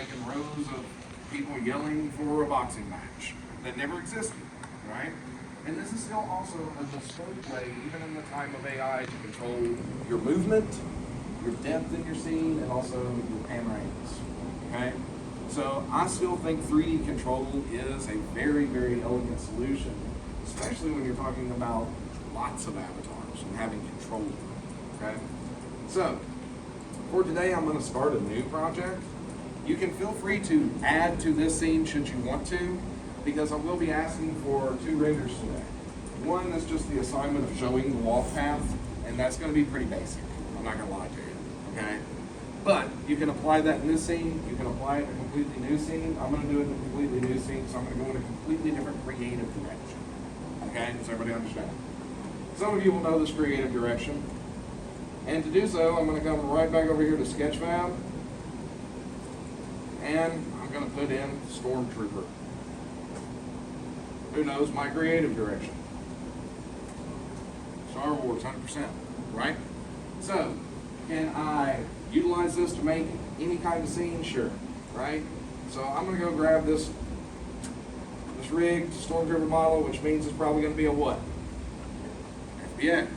making rows of people yelling for a boxing match that never existed, right? And this is still also a bespoke way, even in the time of AI, to control your movement, your depth in your scene, and also your panoramas, okay? So I still think 3D control is a very, very elegant solution, especially when you're talking about lots of avatars and having control of them, okay? So, for today, I'm going to start a new project. You can feel free to add to this scene should you want to, because I will be asking for 2 renders today. One is just the assignment of showing the walk path, and that's going to be pretty basic. I'm not going to lie to you, okay? But you can apply that in this scene. You can apply it in a completely new scene. I'm going to do it in a completely new scene, so I'm going to go in a completely different creative direction. Okay? Does everybody understand? Some of you will know this creative direction. And to do so, I'm going to come right back over here to Sketchfab, and I'm going to put in Stormtrooper. Who knows my creative direction? Star Wars, 100%, right? So, can I utilize this to make any kind of scene? Sure, right? So I'm going to go grab this rigged Stormtrooper model, which means it's probably going to be a what? FBX.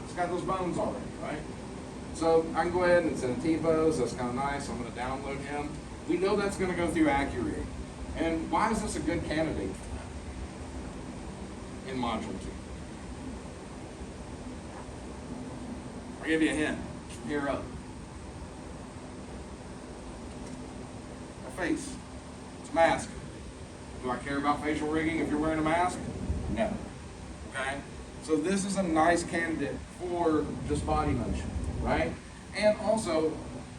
It's got those bones already, right? So I can go ahead and it's in a T-pose. That's kind of nice. I'm going to download him. We know that's going to go through Accurate. And why is this a good candidate for that in Module 2? I'll give you a hint. From here up. A face. It's a mask. Do I care about facial rigging if you're wearing a mask? No. Okay? So this is a nice candidate for just body motion, right? And also,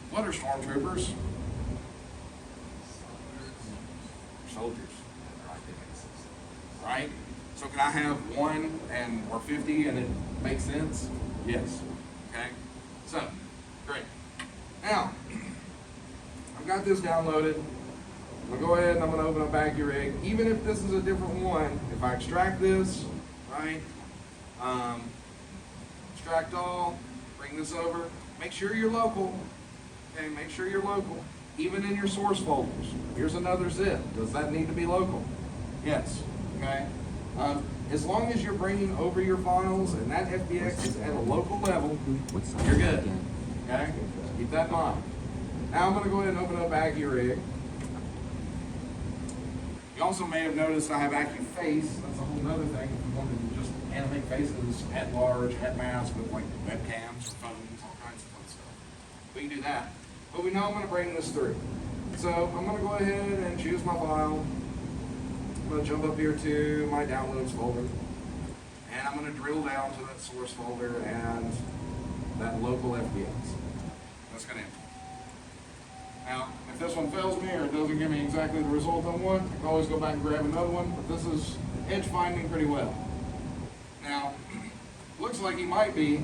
what are stormtroopers? Soldiers. Right? So can I have 1 or 50 and it makes sense? Yes. Okay? So, great. Now, I've got this downloaded. I'm going to go ahead and I'm going to open up Accurate. Even if this is a different one, if I extract this, right? Extract all, bring this over. Make sure you're local. Okay, make sure you're local. Even in your source folders. Here's another zip. Does that need to be local? Yes. Okay. As long as you're bringing over your files and that FBX is at a local level, you're good. Okay? Keep that in mind. Now I'm going to go ahead and open up Accurate. You also may have noticed I have AccuFace. That's a whole other thing if you wanted to just animate faces at large, at mass with like webcams or phones, all kinds of fun stuff. We can do that. But we know I'm going to bring this through. So I'm going to go ahead and choose my file. I'm going to jump up here to my downloads folder. And I'm going to drill down to that source folder and that local FBX. That's going to enter. Now, if this one fails me or it doesn't give me exactly the result I want, I can always go back and grab another one, but this is edge finding pretty well. Now, looks like he might be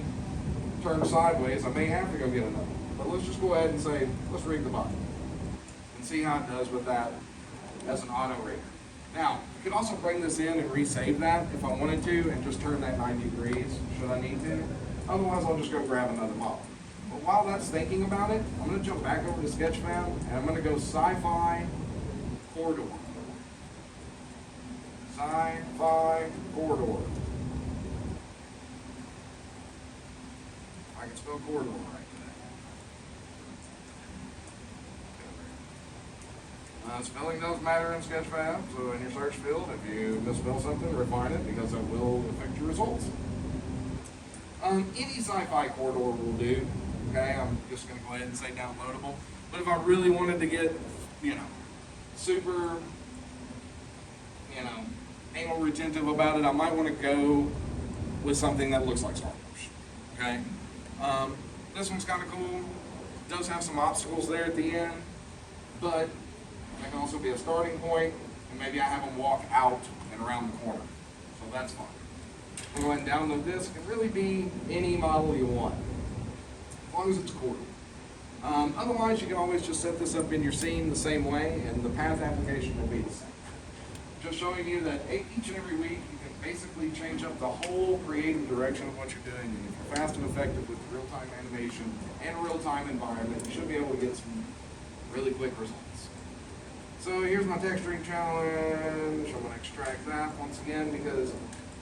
turned sideways. I may have to go get another one. But let's just go ahead and say, let's rig the body and see how it does with that as an auto rigger. Now, I could also bring this in and resave that if I wanted to and just turn that 90 degrees, should I need to. Otherwise, I'll just go grab another model. But while that's thinking about it, I'm going to jump back over to Sketchfab and I'm going to go Sci-Fi Corridor. Sci-Fi Corridor. I can spell corridor right today. Spelling does matter in Sketchfab, so in your search field, if you misspell something, refine it because it will affect your results. Any sci-fi corridor will do. Okay, I'm just going to go ahead and say downloadable. But if I really wanted to get, super, anal retentive about it, I might want to go with something that looks like Star Wars. Okay, this one's kind of cool. It does have some obstacles there at the end, but that can also be a starting point, and maybe I have them walk out and around the corner. So that's fine. We'll go ahead and download this. It can really be any model you want, as long as it's quarter. Otherwise, you can always just set this up in your scene the same way, and the path application will be the same. Just showing you that each and every week, you can basically change up the whole creative direction of what you're doing, and if you're fast and effective with real-time animation and real-time environment, you should be able to get some really quick results. So here's my texturing challenge. I'm gonna extract that once again because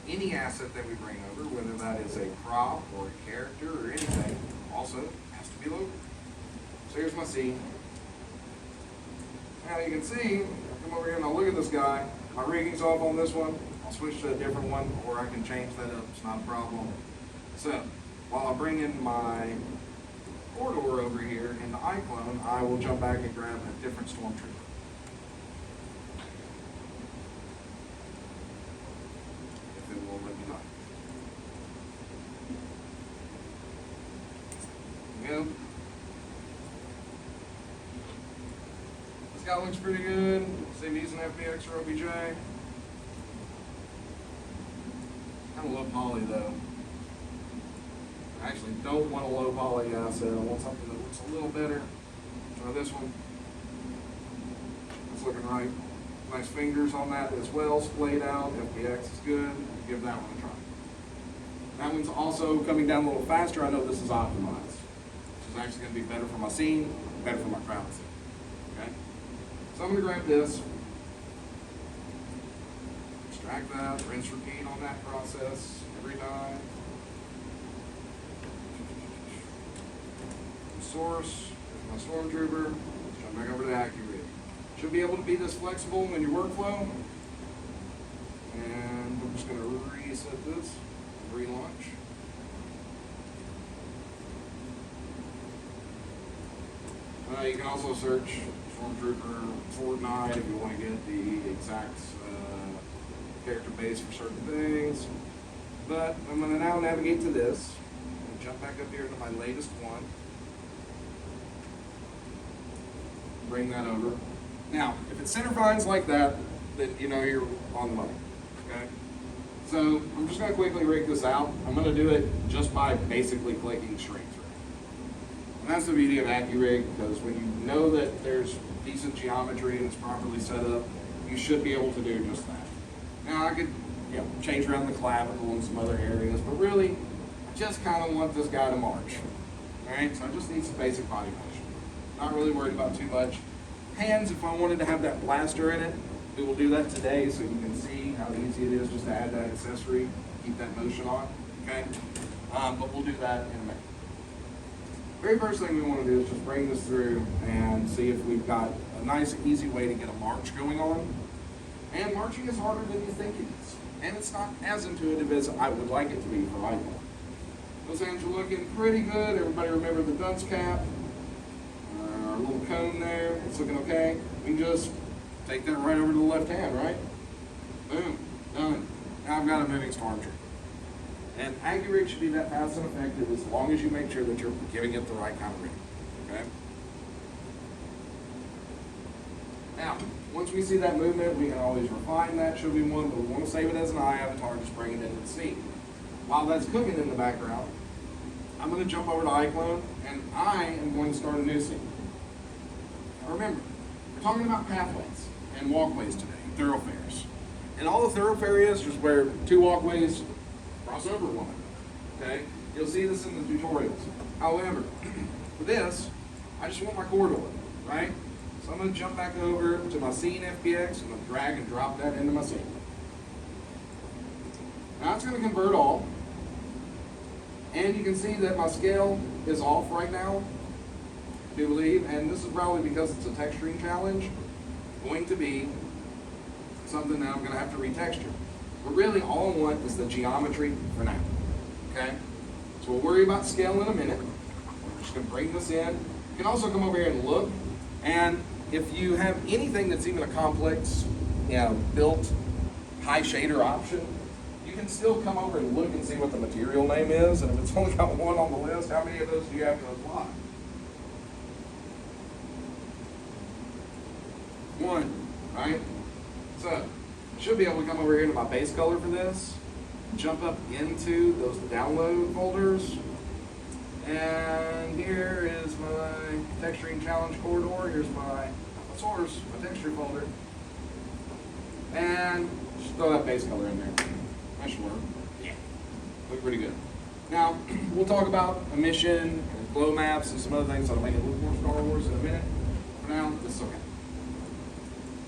any asset that we bring over, whether that is a crop or a character or anything, also has to be local. So here's my scene. Now you can see, I'll come over here and I'll look at this guy. My rigging's off on this one. I'll switch to a different one, or I can change that up, it's not a problem. So, while I bring in my corridor over here in the iClone, I will jump back and grab a different stormtrooper. If it will let me know. There we go. This guy looks pretty good. See if he's an FBX or OBJ. Kind of low poly though. I actually don't want a low poly asset. I want something that looks a little better. Try this one. It's looking right. Nice fingers on that as well, splayed out. FBX is good. Give that one a try. That one's also coming down a little faster. I know this is optimized. This is actually going to be better for my scene, better for my crowd scene. Okay? So I'm going to grab this. Extract that, rinse, repeat on that process every time. Source, there's my stormtrooper. Let's jump back over to AccuRig. Should be able to be this flexible in your workflow. And I'm just going to reset this, relaunch. You can also search Stormtrooper Fortnite if you want to get the exact character base for certain things. But I'm going to now navigate to this and jump back up here to my latest one. Bring that over. Now, if it center finds like that, then you know you're on the money. Okay? So I'm just going to quickly rig this out. I'm going to do it just by basically clicking straight through. And that's the beauty of AccuRig, because when you know that there's decent geometry and it's properly set up, you should be able to do just that. Now I could, change around the clavicle and some other areas, but really, I just kind of want this guy to march. All right, so I just need some basic body motion. Not really worried about too much. Hands, if I wanted to have that blaster in it, we will do that today so you can see how easy it is just to add that accessory, keep that motion on, okay? But we'll do that in a minute. Very first thing we want to do is just bring this through and see if we've got a nice, easy way to get a march going on. And marching is harder than you think it is. And it's not as intuitive as I would like it to be for iPhone. Those hands are looking pretty good. Everybody remember the dunce cap? Our little cone there, it's looking okay. We can just take that right over to the left hand, right? Boom, done. Now I've got a moving stormtrooper. And AccuRig should be that fast and effective as long as you make sure that you're giving it the right kind of rig, okay? Now, once we see that movement, we can always refine that should we want, but we want to save it as an eye avatar, just bring it into the scene. While that's cooking in the background, I'm going to jump over to iClone, and I am going to start a new scene. Now remember, we're talking about pathways and walkways today, thoroughfares. And all the thoroughfare is just where two walkways cross over one another, okay? You'll see this in the tutorials. However, for this, I just want my corridor, right? So I'm going to jump back over to my scene FBX. I'm going to drag and drop that into my scene. Now it's going to convert all. And you can see that my scale is off right now, I do believe. And this is probably because it's a texturing challenge. Going to be something that I'm going to have to retexture. But really all I want is the geometry for now, okay? So we'll worry about scale in a minute. We're just going to bring this in. You can also come over here and look. And if you have anything that's even a complex, built high shader option, you can still come over and look and see what the material name is. And if it's only got one on the list, how many of those do you have to apply? One, right? So, should be able to come over here to my base color for this, jump up into those download folders, and here is my texturing challenge corridor. Here's my source, my texture folder, and just throw that base color in there. That should work. Yeah, look pretty good. Now we'll talk about emission and glow maps and some other things that'll make it look more Star Wars in a minute. For now, this is okay.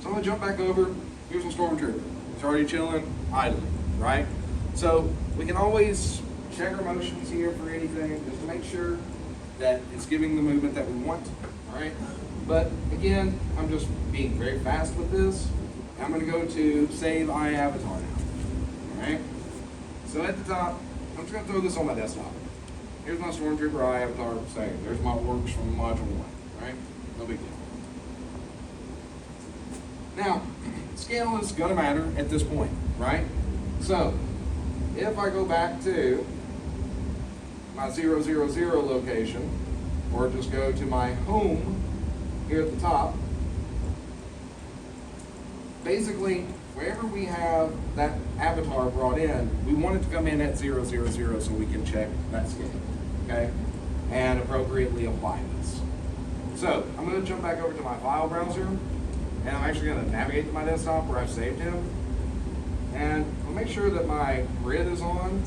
So I'm gonna jump back over. Here's my stormtrooper. He's already chilling, idling, right? So we can always check our motions here for anything, just to make sure that it's giving the movement that we want, all right? But again, I'm just being very fast with this. I'm gonna go to Save iAvatar now, all right? So at the top, I'm just gonna throw this on my desktop. Here's my Stormtrooper iAvatar saved. There's my works from module 1, right? No big deal. Now, scale is gonna matter at this point, right? So, if I go back to my 000 location, or just go to my home here at the top, basically, wherever we have that avatar brought in, we want it to come in at 000 so we can check that scale, okay? And appropriately apply this. So, I'm gonna jump back over to my file browser, and I'm actually gonna navigate to my desktop where I've saved him. And I'll make sure that my grid is on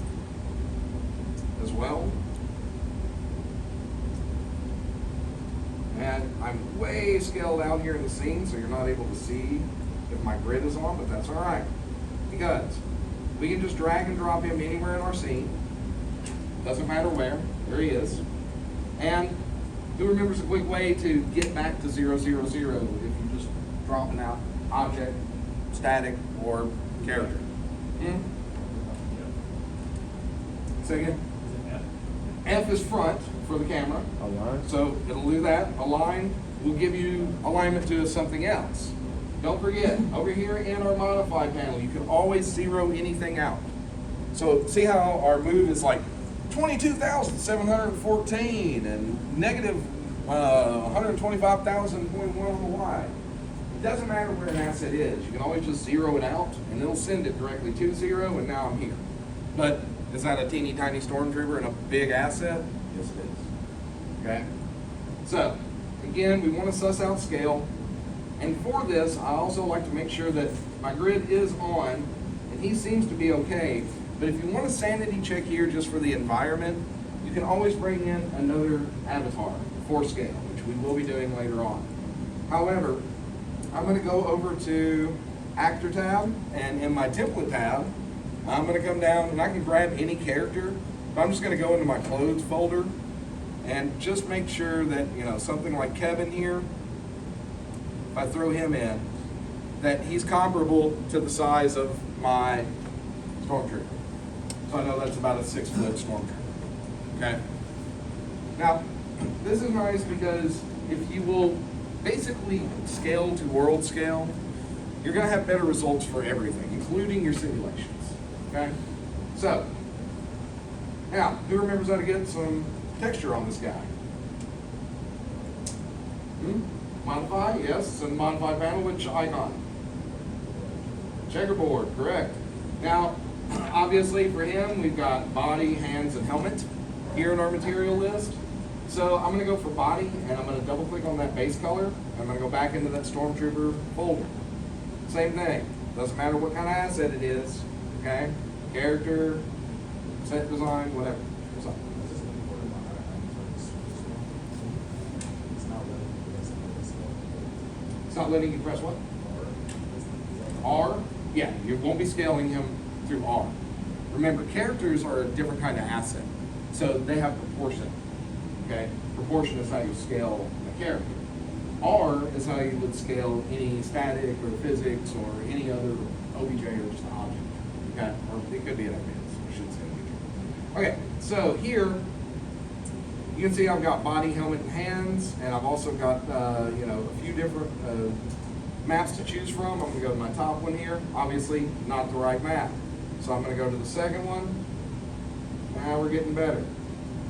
as well. And I'm way scaled out here in the scene, so you're not able to see if my grid is on, but that's all right. Because we can just drag and drop him anywhere in our scene. Doesn't matter where, there he is. And who remembers a quick way to get back to 000 if you just drop an out object, static, or character? Say again? F is front for the camera. Align. So it'll do that. Align will give you alignment to something else. Don't forget, over here in our modify panel, you can always zero anything out. So see how our move is like 22,714 and negative 125,000.1 on the Y. It doesn't matter where an asset is. You can always just zero it out and it'll send it directly to 0, and now I'm here. But is that a teeny tiny stormtrooper and a big asset? Yes, it is. Okay? So, again, we want to suss out scale. And for this, I also like to make sure that my grid is on, and he seems to be okay. But if you want a sanity check here just for the environment, you can always bring in another avatar for scale, which we will be doing later on. However, I'm going to go over to Actor tab, and in my template tab, I'm going to come down and I can grab any character, but I'm just going to go into my clothes folder and just make sure that, you know, something like Kevin here, if I throw him in, that he's comparable to the size of my stormtrooper. So I know that's about a 6-foot stormtrooper. Okay? Now, this is nice because if you will basically scale to world scale, you're going to have better results for everything, including your simulations. Okay? So, now, who remembers how to get some texture on this guy? Modify, yes, it's in the modify panel. Which icon? Checkerboard, correct. Now, obviously for him, we've got body, hands, and helmet here in our material list. So I'm going to go for body, and I'm going to double click on that base color. I'm going to go back into that Stormtrooper folder. Same thing. Doesn't matter what kind of asset it is. Okay? Character, set design, whatever. What's up? It's not letting you press what? R? Yeah, you won't be scaling him through R. Remember, characters are a different kind of asset. So they have proportion. Okay? Proportion is how you scale a character. R is how you would scale any static or physics or any other OBJ or just an object. Okay? Or it could be an advance. I should say OBJ. Okay, so here you can see I've got body, helmet, and hands, and I've also got a few different maps to choose from. I'm going to go to my top one here. Obviously, not the right map. So I'm going to go to the second one. Now we're getting better.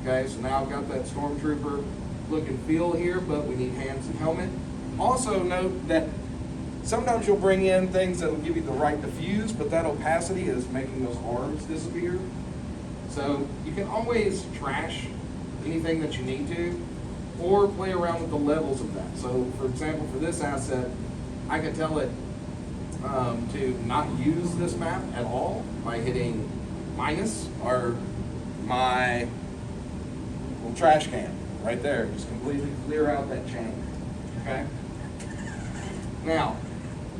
Okay, so now I've got that Stormtrooper look and feel here, but we need hands and helmet. Also note that sometimes you'll bring in things that will give you the right diffuse, but that opacity is making those arms disappear. So you can always trash anything that you need to, or play around with the levels of that. So for example, for this asset, I could tell it to not use this map at all by hitting minus, or my little trash can right there. Just completely clear out that channel. Okay? Now,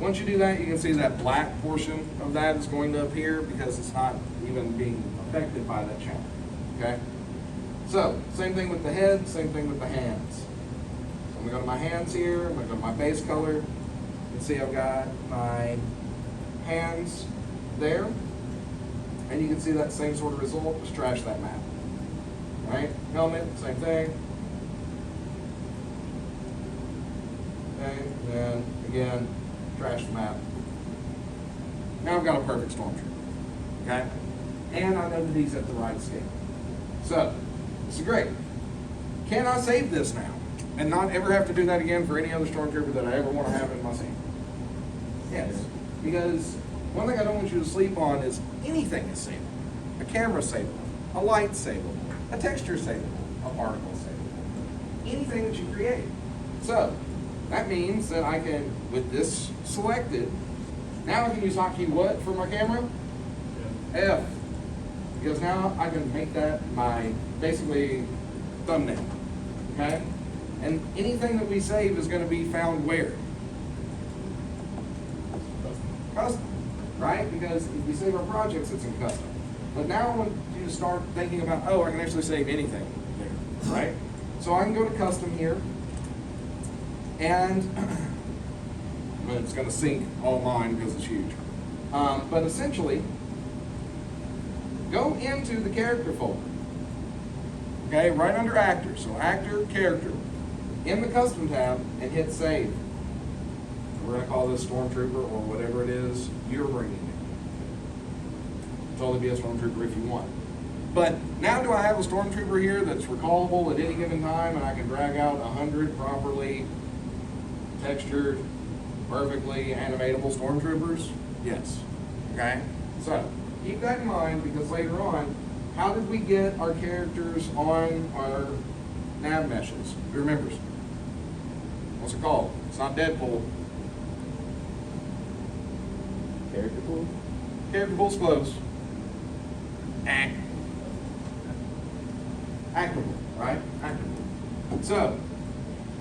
once you do that, you can see that black portion of that is going to appear because it's not even being affected by that channel, okay? So, same thing with the head, same thing with the hands. So I'm gonna go to my hands here, I'm gonna go to my base color. You can see I've got my hands there. And you can see that same sort of result, just trash that map. All right, helmet, same thing. Okay, and then again, trash the map. Now I've got a perfect stormtrooper, okay? And I know that he's at the right scale. So, this is great. Can I save this now and not ever have to do that again for any other stormtrooper that I ever want to have in my scene? Yes, because one thing I don't want you to sleep on is anything is savable. A camera savable, a light savable, a texture savable, a particle savable. Anything that you create. So, that means that I can, with this selected, now I can use hotkey what for my camera? Yeah. F. Because now I can make that my, basically, thumbnail, okay? And anything that we save is gonna be found where? Custom, right? Because if we save our projects, it's in custom. But now I want you to start thinking about, oh, I can actually save anything there, right? So I can go to custom here, and it's gonna sync all mine because it's huge. But essentially, go into the character folder, okay, right under actor. So actor, character, in the custom tab, and hit save. We're gonna call this Stormtrooper or whatever it is you're bringing in. Totally be a Stormtrooper if you want. But now do I have a Stormtrooper here that's recallable at any given time and I can drag out 100 properly textured, perfectly animatable Stormtroopers? Yes, okay? So, keep that in mind because later on, how did we get our characters on our nav meshes? Who remembers? What's it called? It's not Deadpool. Character pool? Character pool's close. Actable, right? Actable. So,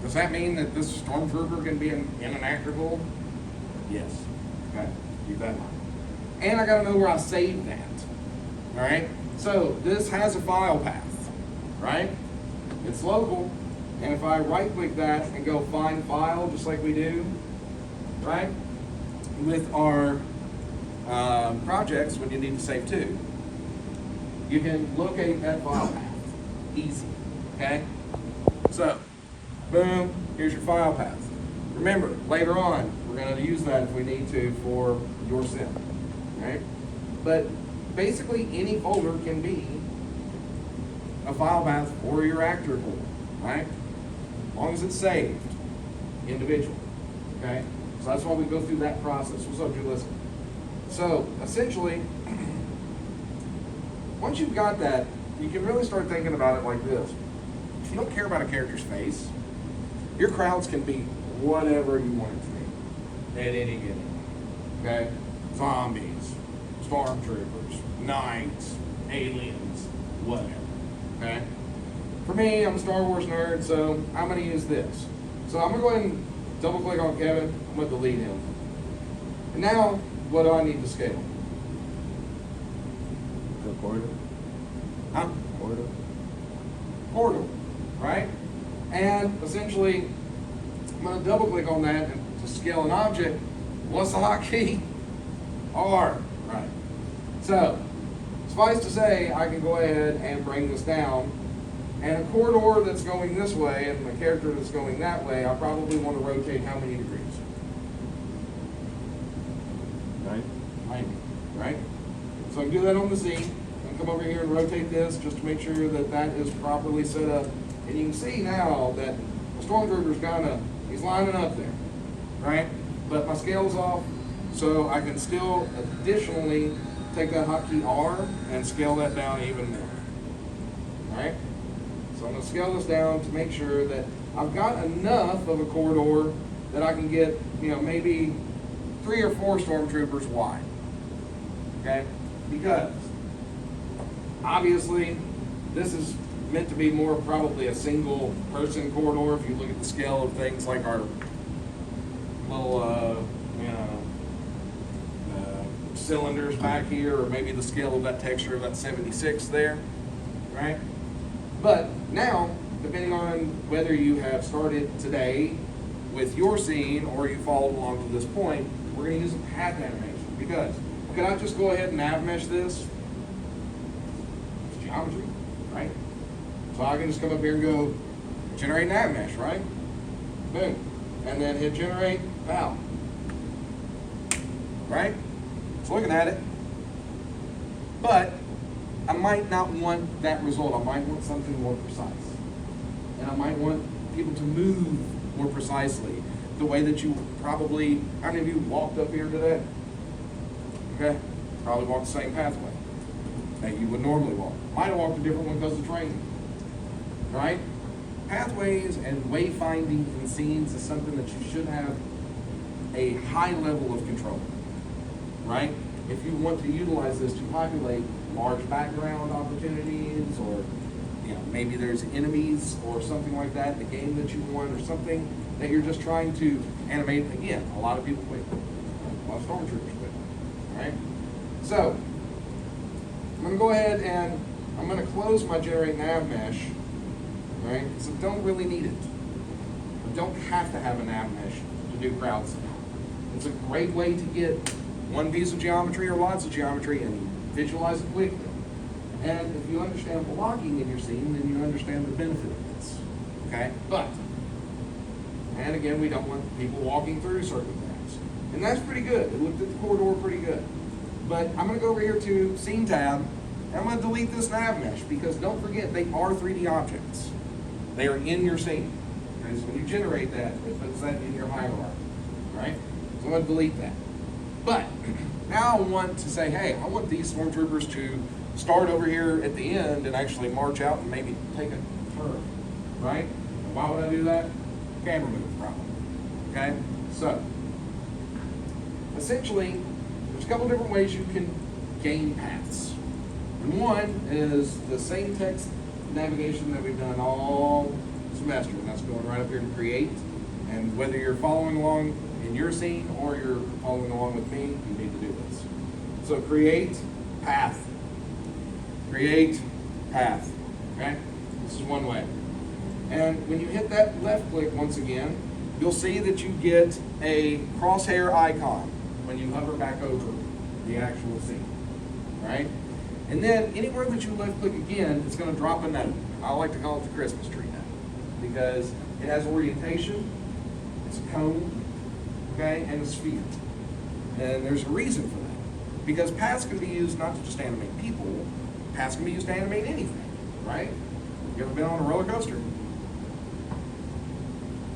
does that mean that this Stormtrooper can be in an actor pool? Yes. Okay, keep that in mind. And I gotta know where I saved that. All right? So, this has a file path, right? It's local, and if I right-click that and go find file, just like we do, right? With our projects, when you need to save to, you can locate that file path. Easy, okay? So, boom, here's your file path. Remember, later on, we're gonna use that if we need to for your sim, right? But basically, any folder can be a file path for your actor pool, right? As long as it's saved individually, okay? So that's why we go through that process. What's up, Julissa? So, essentially, once you've got that, you can really start thinking about it like this. If you don't care about a character's face, your crowds can be whatever you want it to be at any given time. Okay? Zombies, stormtroopers, knights, aliens, whatever. Okay? For me, I'm a Star Wars nerd, so I'm going to use this. So I'm going to go ahead and double click on Kevin. I'm going to delete him. And now, what do I need to scale? The corridor? Huh? Corridor? Corridor, right? And essentially, I'm going to double click on that and to scale an object. What's the hotkey? R, right? So, suffice to say, I can go ahead and bring this down. And a corridor that's going this way and the character that's going that way, I probably want to rotate how many degrees? 90, right? So I can do that on the Z. And come over here and rotate this just to make sure that that is properly set up. And you can see now that the Stormtrooper's he's lining up there, right? But my scale's off, so I can still additionally take that hotkey R and scale that down even more, all right? So I'm going to scale this down to make sure that I've got enough of a corridor that I can get, maybe 3 or 4 Stormtroopers wide, okay? Because obviously this is meant to be more probably a single person corridor if you look at the scale of things like our little, cylinders back here, or maybe the scale of that texture of that 76 there, right? But now, depending on whether you have started today with your scene or you followed along to this point, we're going to use a path animation, because could I just go ahead and nav mesh this? It's geometry, right? So I can just come up here and go generate nav mesh, right? Boom. And then hit generate, pow. Right? It's looking at it. But I might not want that result. I might want something more precise. And I might want people to move more precisely. The way that you probably, how many of you walked up here today? Okay? Probably walked the same pathway that you would normally walk. Might have walked a different one because of training. Right? Pathways and wayfinding in scenes is something that you should have a high level of control. Right? If you want to utilize this to populate large background opportunities, or maybe there's enemies or something like that in the game that you want, or something that you're just trying to animate. Again, a lot of people quit. A lot of stormtroopers quit. Right? So I'm going to go ahead and I'm going to close my generate nav mesh. Right? So don't really need it. You don't have to have a nav mesh to do crowd scene. It's a great way to get one piece of geometry or lots of geometry and visualize it quickly. And if you understand blocking in your scene, then you understand the benefit of this. Okay? But, and again, we don't want people walking through certain things. And that's pretty good. It looked at the corridor pretty good. But I'm going to go over here to Scene tab, and I'm going to delete this nav mesh, because don't forget, they are 3D objects. They are in your scene. Okay? So when you generate that, it puts that in your hierarchy. Right? So I'm going to delete that. But now I want to say, hey, I want these stormtroopers to start over here at the end and actually march out and maybe take a turn, right? And why would I do that? Camera move problem. Okay? So, essentially, there's a couple different ways you can gain paths. And one is the same text navigation that we've done all semester, and that's going right up here to create. And whether you're following along in your scene or you're following along with me, you need to do this. So create path. Create path. Okay? This is one way. And when you hit that left click once again, you'll see that you get a crosshair icon when you hover back over the actual scene. Right? And then anywhere that you left click again, it's going to drop a note. I like to call it the Christmas tree note, because it has orientation, it's a cone, okay, and a sphere. And there's a reason for that. Because paths can be used not to just animate people, paths can be used to animate anything, right? You ever been on a roller coaster?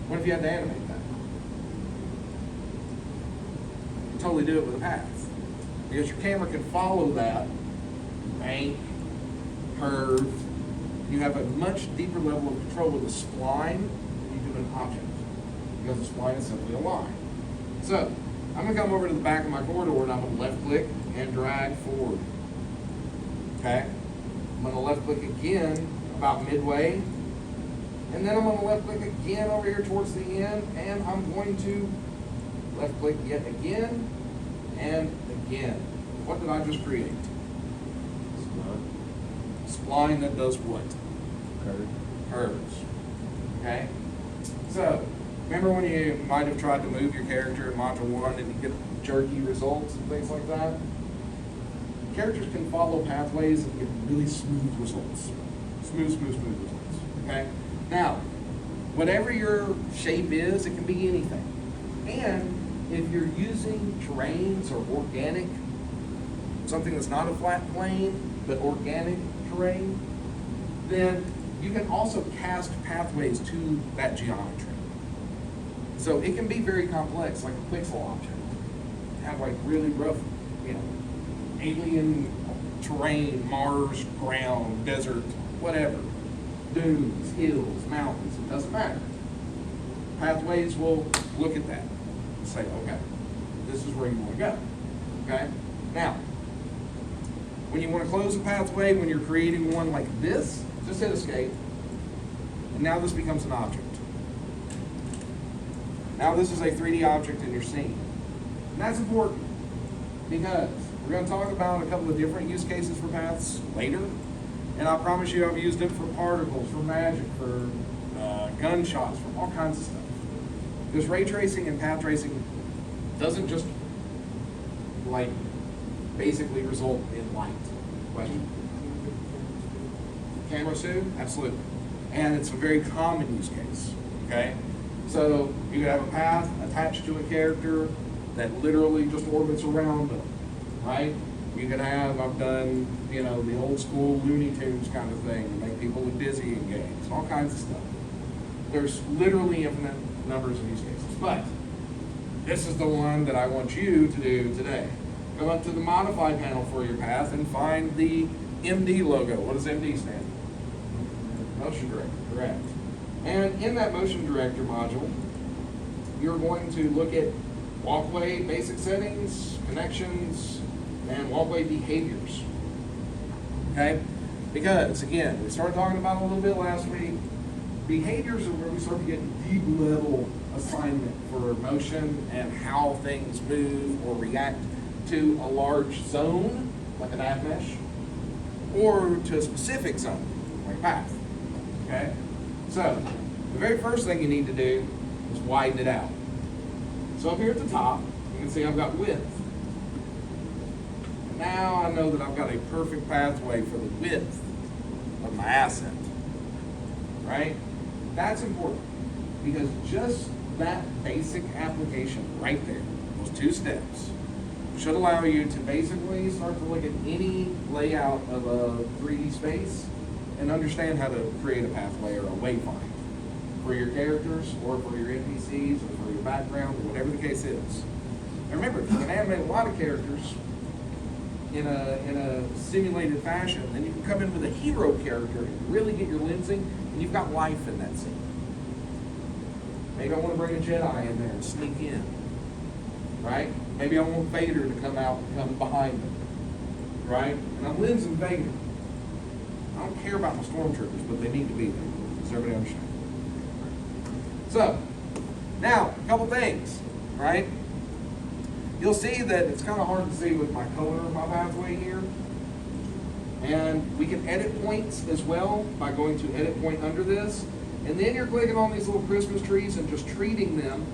What if you had to animate that? You totally do it with a path. Because your camera can follow that bank, curve. You have a much deeper level of control with a spline than you do an object. Because the spline is simply a line. So, I'm going to come over to the back of my corridor and I'm going to left click and drag forward. Okay? I'm going to left click again about midway. And then I'm going to left click again over here towards the end, and I'm going to left click yet again and again. What did I just create? Spline that does what? Curves. Okay? So, remember when you might have tried to move your character in Module 1 and you get jerky results and things like that? Characters can follow pathways and get really smooth results. Smooth results. Okay? Now, whatever your shape is, it can be anything. And if you're using terrains or organic, something that's not a flat plane, but organic terrain, then you can also cast pathways to that geometry. So it can be very complex, like a pixel object. Have like really rough, alien terrain, Mars, ground, desert, whatever. Dunes, hills, mountains, it doesn't matter. Pathways will look at that and say, okay, this is where you want to go. Okay? Now, when you want to close a pathway, when you're creating one like this, just hit escape. And now this becomes an object. Now this is a 3D object in your scene. And that's important, Because we're going to talk about a couple of different use cases for paths later. And I promise you I've used it for particles, for magic, for gunshots, for all kinds of stuff. Because ray tracing and path tracing doesn't just like basically result in light. Question? Camera Sue? Absolutely. And it's a very common use case. Okay? So you could have a path attached to a character that literally just orbits around them. Right? You could have, I've done, the old school Looney Tunes kind of thing to make people look dizzy in games, all kinds of stuff. There's literally infinite numbers of use cases. But this is the one that I want you to do today. Come up to the modify panel for your path and find the MD logo. What does MD stand for? Motion Director, correct. And in that Motion Director module, you're going to look at walkway basic settings, connections, and walkway behaviors. Okay? Because, again, we started talking about it a little bit last week. Behaviors are where we start to get deep level assignment for motion and how things move or react to a large zone, like a nav mesh, or to a specific zone, like path. Okay? So, the very first thing you need to do is widen it out. So up here at the top, you can see I've got width. Now I know that I've got a perfect pathway for the width of my asset, right? That's important because just that basic application right there, those two steps, should allow you to basically start to look at any layout of a 3D space and understand how to create a pathway or a wayfind for your characters or for your NPCs or for your background or whatever the case is. And remember, if you can animate a lot of characters in a simulated fashion, then you can come in with a hero character and really get your lensing, and you've got life in that scene. Maybe I want to bring a Jedi in there and sneak in, right? Maybe I want Vader to come out and come behind them, right? And I'm lensing Vader. I don't care about my stormtroopers, but they need to be there. Does everybody understand? So, now, a couple things, right? You'll see that it's kind of hard to see with my color of my pathway here. And we can edit points as well by going to edit point under this. And then you're clicking on these little Christmas trees and just treating them,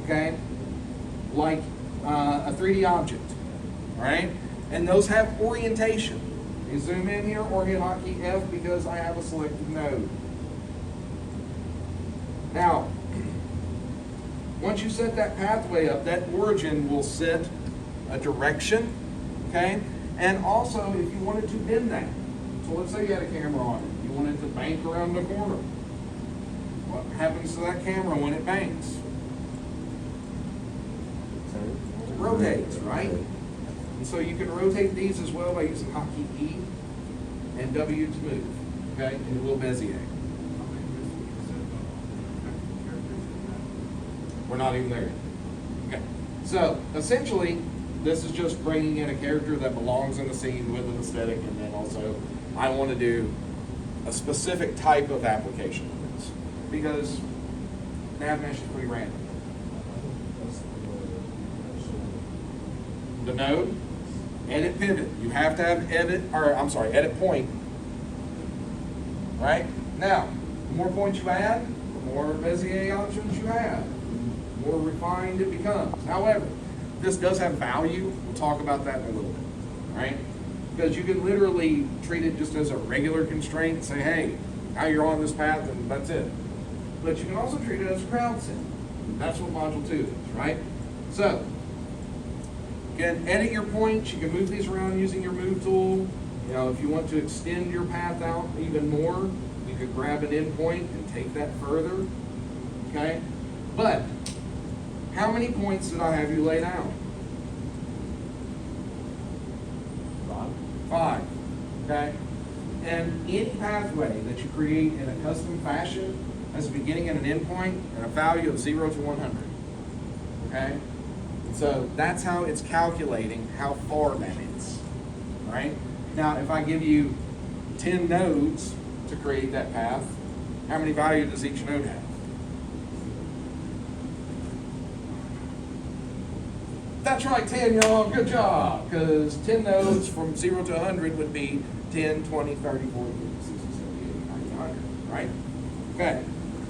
okay, like a 3D object, all right? And those have orientation. You zoom in here or hit hotkey F because I have a selected node. Now, once you set that pathway up, that origin will set a direction, okay? And also, if you wanted to bend that, so let's say you had a camera on it, you wanted to bank around the corner. What happens to that camera when it banks? It rotates, right? And so you can rotate these as well by using hotkey E and W to move, okay? In a little Bezier. We're not even there yet. Okay. So, essentially, this is just bringing in a character that belongs in the scene with an aesthetic, and then also I want to do a specific type of application of this because nav mesh is pretty random. The node, edit pivot. You have to have edit point. Right? Now, the more points you add, the more Bezier options you have. The more refined it becomes. However, this does have value. We'll talk about that in a little bit. Right? Because you can literally treat it just as a regular constraint and say, hey, now you're on this path and that's it. But you can also treat it as a crowd sim. That's what Module 2 is, right? So, you can edit your points. You can move these around using your move tool. You know, if you want to extend your path out even more, you could grab an endpoint and take that further. Okay? But, how many points did I have you laid out? 5. Okay? And any pathway that you create in a custom fashion has a beginning and an endpoint and a value of 0 to 100. Okay? So that's how it's calculating how far that is. Right? Now, if I give you 10 nodes to create that path, how many value does each node have? That's right, 10, y'all. Good job. Because 10 nodes from 0 to 100 would be 10, 20, 30, 40, 50, 60, 70, 80, 90, 100, right? Okay.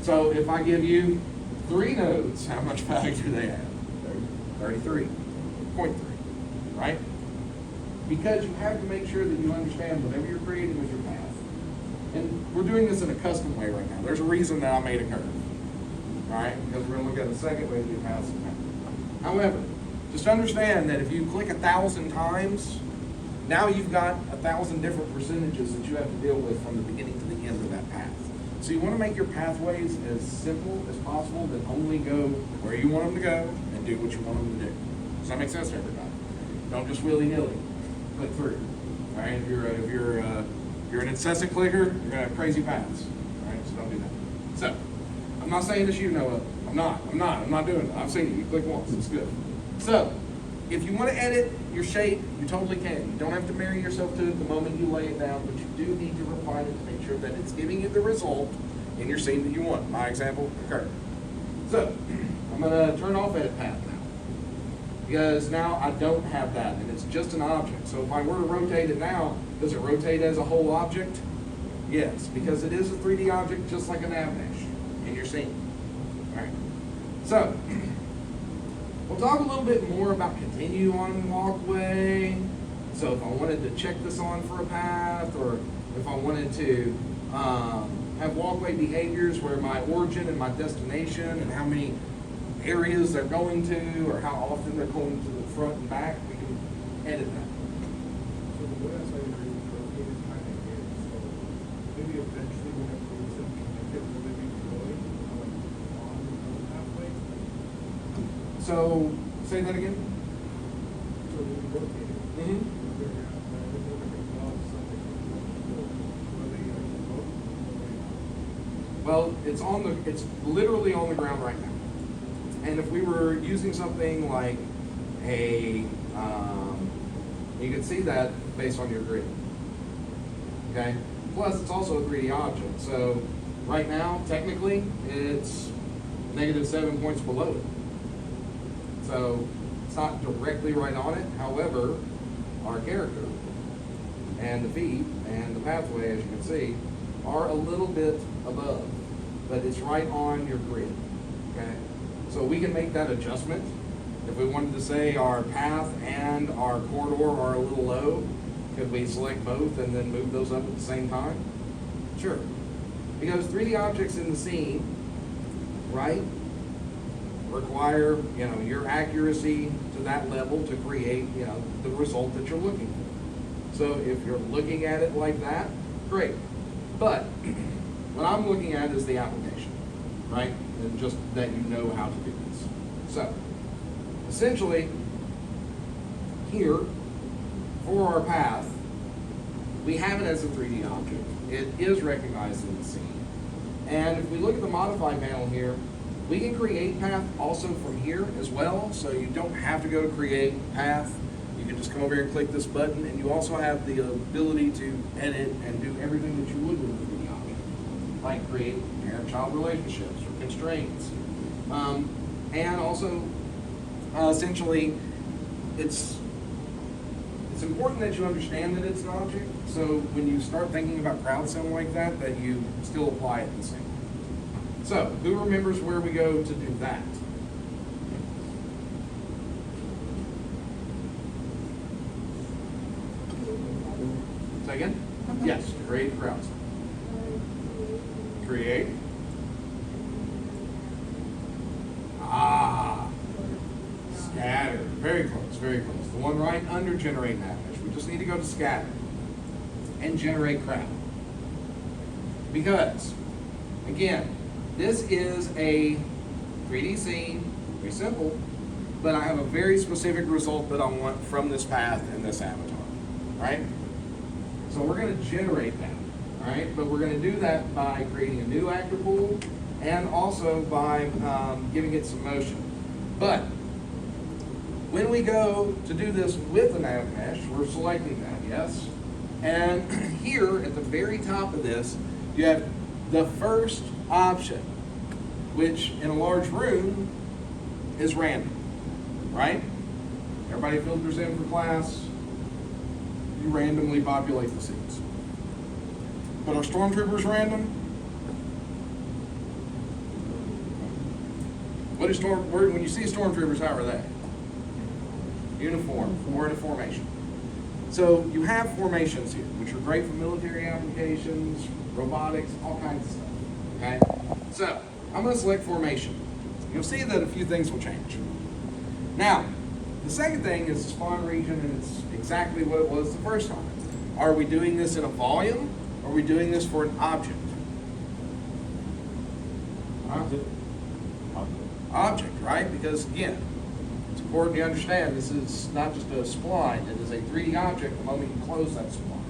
So if I give you 3 nodes, how much value do they have? 33.3, right? Because you have to make sure that you understand whatever you're creating with your path. And we're doing this in a custom way right now. There's a reason that I made a curve, all right? Because we're going to look at a second way to do paths. However, just understand that if you click 1,000 times, now you've got 1,000 different percentages that you have to deal with from the beginning to the end of that path. So you want to make your pathways as simple as possible, that only go where you want them to go and do what you want them to do. Does that make sense to everybody? Don't just willy-nilly click through. All right? If you're an incessant clicker, you're going to have crazy paths. All right? So don't do that. So I'm not saying that you know it. I'm not doing it. I've seen it. You click once. It's good. So if you want to edit your shape, you totally can. You don't have to marry yourself to it the moment you lay it down, but you do need to refine it to make sure that it's giving you the result in your scene that you want. My example, a curve. So I'm going to turn off edit path now, because now I don't have that, and it's just an object. So if I were to rotate it now, does it rotate as a whole object? Yes, because it is a 3D object, just like a nav mesh in your scene. All right. So we'll talk a little bit more about continue on walkway. So if I wanted to check this on for a path, or if I wanted to have walkway behaviors where my origin and my destination and how many areas they're going to, or how often they're going to the front and back, we can edit that. So the way I saw you rotate is kind of here. So maybe eventually when it goes and connected, will it be flowing like on the pathway? So say that again. So when you rotate it, Mm-hmm. they're gonna like a glove, something. Will they like float? Well, it's literally on the ground right now. And if we were using something like you can see that based on your grid. Okay? Plus, it's also a 3D object. So right now, technically, it's -7 points below it. So it's not directly right on it. However, our character and the feet and the pathway, as you can see, are a little bit above, but it's right on your grid. Okay? So we can make that adjustment. If we wanted to say our path and our corridor are a little low, could we select both and then move those up at the same time? Sure. Because 3D objects in the scene, right, require, your accuracy to that level to create, the result that you're looking for. So if you're looking at it like that, great. But what I'm looking at is the application, right? And just that you know how to do this. So essentially, here, for our path, we have it as a 3D object. It is recognized in the scene. And if we look at the modify panel here, we can create path also from here as well. So you don't have to go to create path. You can just come over here and click this button, and you also have the ability to edit and do everything that you would with a 3D object, like create parent-child relationships or constraints. And also, essentially, it's important that you understand that it's an object, so when you start thinking about crowd sim like that you still apply it the same way. So, who remembers where we go to do that? Say again? Yes, to create the crowd sim. Create. Scatter. Very close, very close. The one right under generate nav mesh. We just need to go to scatter and generate crowd. Because, again, this is a 3D scene, very simple, but I have a very specific result that I want from this path and this avatar, right? So we're going to generate that, all right? But we're going to do that by creating a new actor pool and also by giving it some motion. But when we go to do this with a nav mesh, we're selecting that, yes? And here at the very top of this, you have the first option, which in a large room is random, right? Everybody filters in for class. You randomly populate the seats. But are stormtroopers random? When you see stormtroopers, how are they? Uniform, or in a formation. So you have formations here, which are great for military applications, robotics, all kinds of stuff. Okay? So I'm going to select formation. You'll see that a few things will change. Now, the second thing is spawn region, and it's exactly what it was the first time. Are we doing this in a volume, or are we doing this for an object? Object, right? Because again, it's important to understand this is not just a spline, it is a 3D object the moment you close that spline.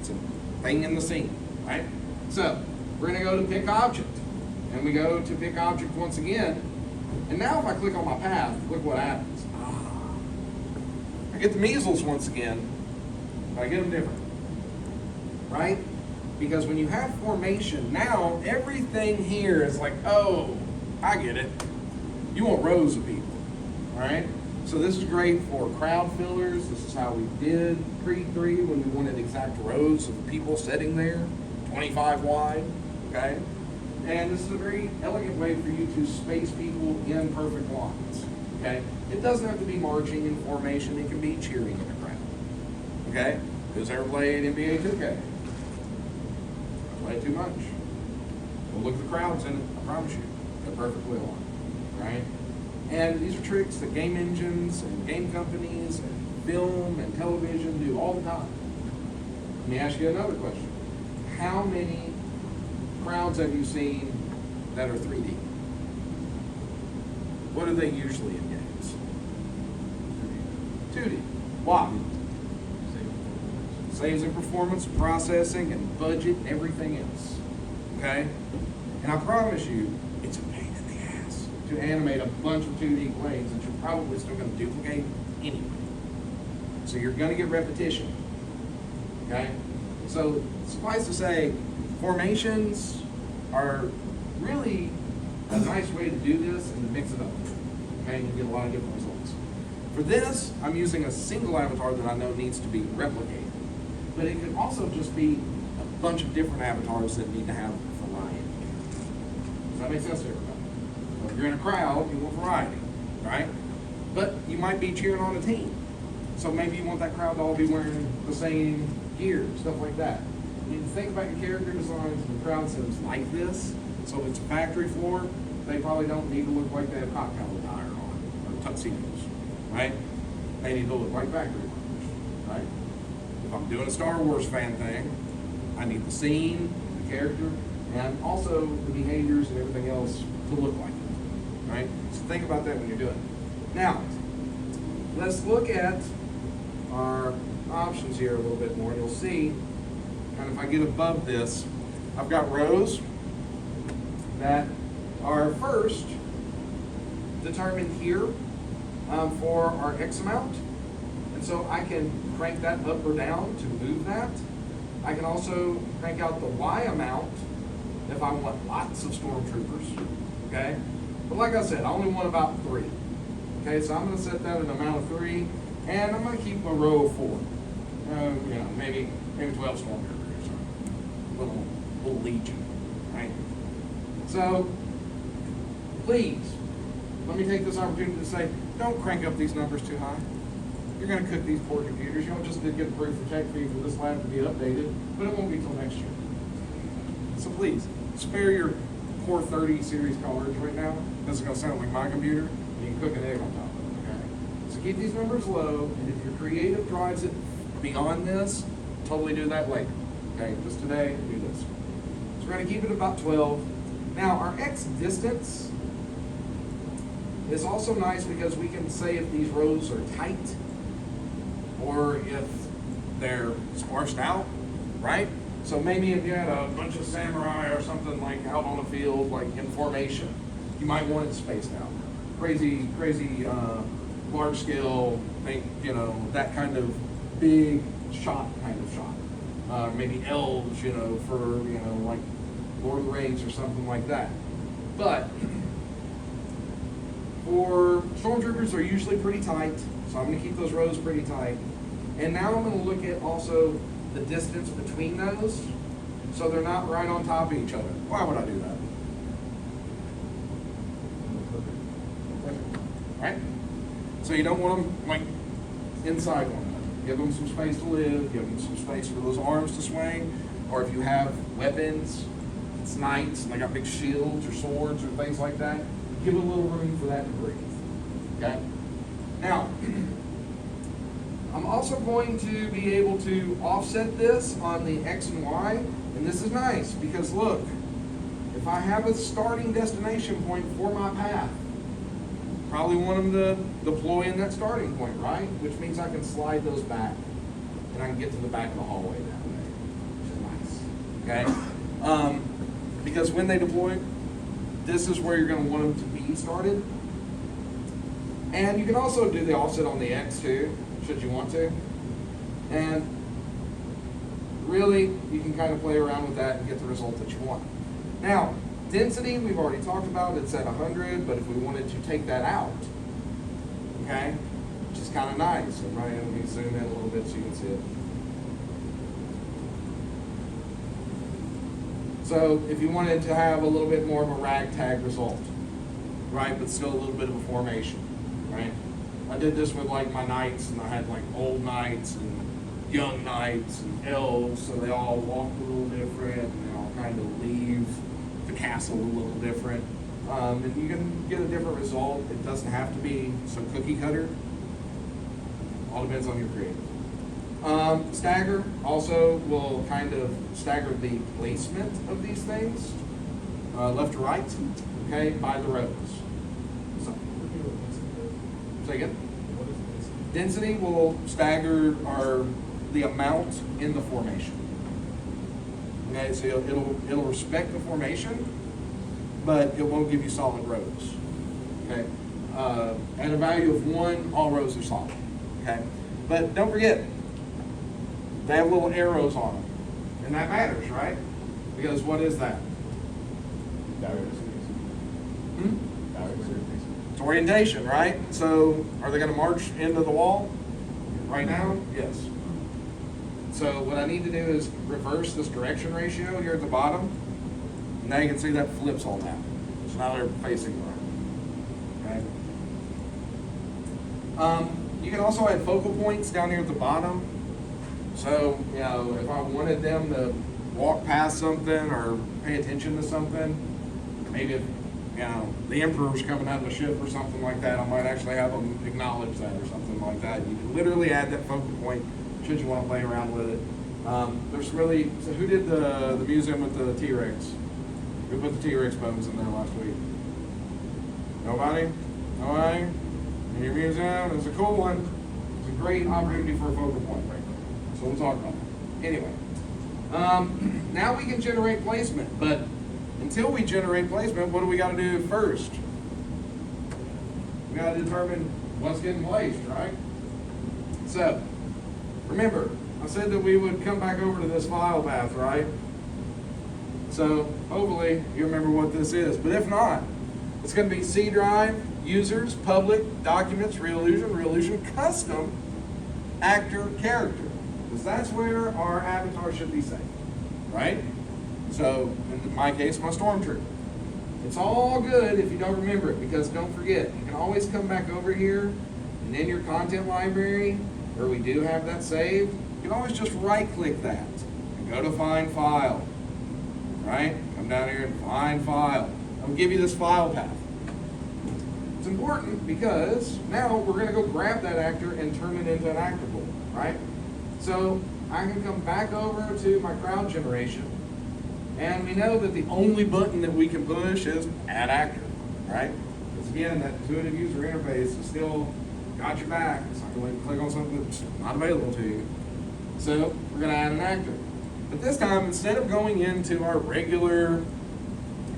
It's a thing in the scene, right? So, we're going to go to pick object. And we go to pick object once again. And now if I click on my path, look what happens. I get the measles once again, but I get them different. Right? Because when you have formation, now everything here is like, oh, I get it. You want rows of people. Right? So this is great for crowd fillers. This is how we did pre-3 when we wanted exact rows of people sitting there, 25 wide. Okay? And this is a very elegant way for you to space people in perfect lines. Okay? It doesn't have to be marching in formation. It can be cheering in a crowd. Okay? Who's ever played NBA 2K? I play too much. Well, look at the crowds in it. I promise you. They're perfectly aligned. Right? And these are tricks that game engines and game companies and film and television do all the time. Let me ask you another question. How many crowds have you seen that are 3D? What are they usually in games? 2D. Why? Saves in performance, processing, and budget, and everything else. Okay? And I promise you, it's a pain in the ass to animate a bunch of 2D planes that you're probably still going to duplicate anyway. So you're going to get repetition. Okay? So suffice to say, formations are really a nice way to do this and to mix it up. Okay, and you get a lot of different results. For this, I'm using a single avatar that I know needs to be replicated. But it could also just be a bunch of different avatars that need to have variety. Does that make sense to everybody? So if you're in a crowd, you want variety, right? But you might be cheering on a team. So maybe you want that crowd to all be wearing the same gear, stuff like that. You need to think about your character designs and the crowd sims like this. So if it's a factory floor, they probably don't need to look like they have cocktail attire on or tuxedos, right? They need to look like factory workers, right? If I'm doing a Star Wars fan thing, I need the scene, the character, and also the behaviors and everything else to look like it, right? So think about that when you're doing it. Now, let's look at our options here a little bit more. You'll see, and if I get above this, I've got rows that are first determined here for our X amount. And so I can crank that up or down to move that. I can also crank out the Y amount if I want lots of stormtroopers, okay? But like I said, I only want about 3. Okay, so I'm gonna set that at an amount of 3, and I'm gonna keep a row of 4. Maybe 12 stormtroopers, or little legion, right? So, please, let me take this opportunity to say, don't crank up these numbers too high. You're going to cook these poor computers. You don't just get a proof of check fee for this lab to be updated, but it won't be till next year. So please, spare your poor 30 series cards right now. This is going to sound like my computer. You can cook an egg on top of it, okay? So keep these numbers low, and if your creative drives it beyond this, totally do that later. Okay, just today, do this. So we're going to keep it about 12. Now, our X distance is also nice because we can say if these rows are tight or if they're sparsed out, right? So maybe if you had a bunch of samurai or something like out on the field, like in formation, you might want it spaced out. Crazy, large scale, that kind of big shot kind of shot. Maybe elves, for, like Lord of the Rings or something like that. But For stormtroopers, they're usually pretty tight, so I'm going to keep those rows pretty tight. And now I'm going to look at also the distance between those, so they're not right on top of each other. Why would I do that? Right? So you don't want them like inside one another. Give them some space to live, give them some space for those arms to swing, or if you have weapons, it's knights, and they got big shields or swords or things like that, give a little room for that to breathe. Okay? Now, I'm also going to be able to offset this on the X and Y, and this is nice because look, if I have a starting destination point for my path, probably want them to deploy in that starting point, right? Which means I can slide those back, and I can get to the back of the hallway that way, which is nice. Okay? Because when they deploy, this is where you're going to want them to be started. And you can also do the offset on the X too, should you want to. And really, you can kind of play around with that and get the result that you want. Now, density, we've already talked about, it's at 100, but if we wanted to take that out, okay, which is kind of nice. So right, let me zoom in a little bit so you can see it. So if you wanted to have a little bit more of a ragtag result, right, but still a little bit of a formation, right? I did this with like my knights, and I had like old knights and young knights and elves, so they all walk a little different, and they all kind of leave the castle a little different. And you can get a different result. It doesn't have to be so cookie cutter. All depends on your creative. Stagger also will kind of stagger the placement of these things, left to right, okay, by the rows. So, say again? Density will stagger the amount in the formation. Okay, so it'll respect the formation, but it won't give you solid rows. Okay, at a value of 1, all rows are solid. Okay, but don't forget, they have little arrows on them, and that matters, right? Because what is that? It's orientation, right? So are they going to march into the wall right now? Yes. So what I need to do is reverse this direction ratio here at the bottom. Now you can see that flips all that. So now they're facing right. Okay. You can also add focal points down here at the bottom. So, you know, if I wanted them to walk past something or pay attention to something, maybe if, you know, the Emperor's coming out of the ship or something like that, I might actually have them acknowledge that or something like that. You can literally add that focal point should you want to play around with it. There's really, so who did the museum with the T-Rex? Who put the T-Rex bones in there last week? Nobody? Nobody? In your museum? It's a cool one. It's a great opportunity for a focal point right there. So we'll talk about that. Anyway, now we can generate placement, but until we generate placement, what do we got to do first? We got to determine what's getting placed, right? So, remember, I said that we would come back over to this file path, right? So, hopefully, you remember what this is. But if not, it's going to be C drive, users, public, documents, Realusion, custom, actor, character. Because that's where our avatar should be saved, right? So, in my case, my stormtrooper. It's all good if you don't remember it, because don't forget, you can always come back over here, and in your content library, where we do have that saved, you can always just right-click that, and go to Find File, right? Come down here and Find File. I'll give you this file path. It's important because now we're going to go grab that actor and turn it into an actor pool, right? So I can come back over to my crowd generation, and we know that the only button that we can push is Add Actor, right? Because again, that intuitive user interface is still got your back. It's not going to click on something that's not available to you. So we're going to add an actor. But this time, instead of going into our regular,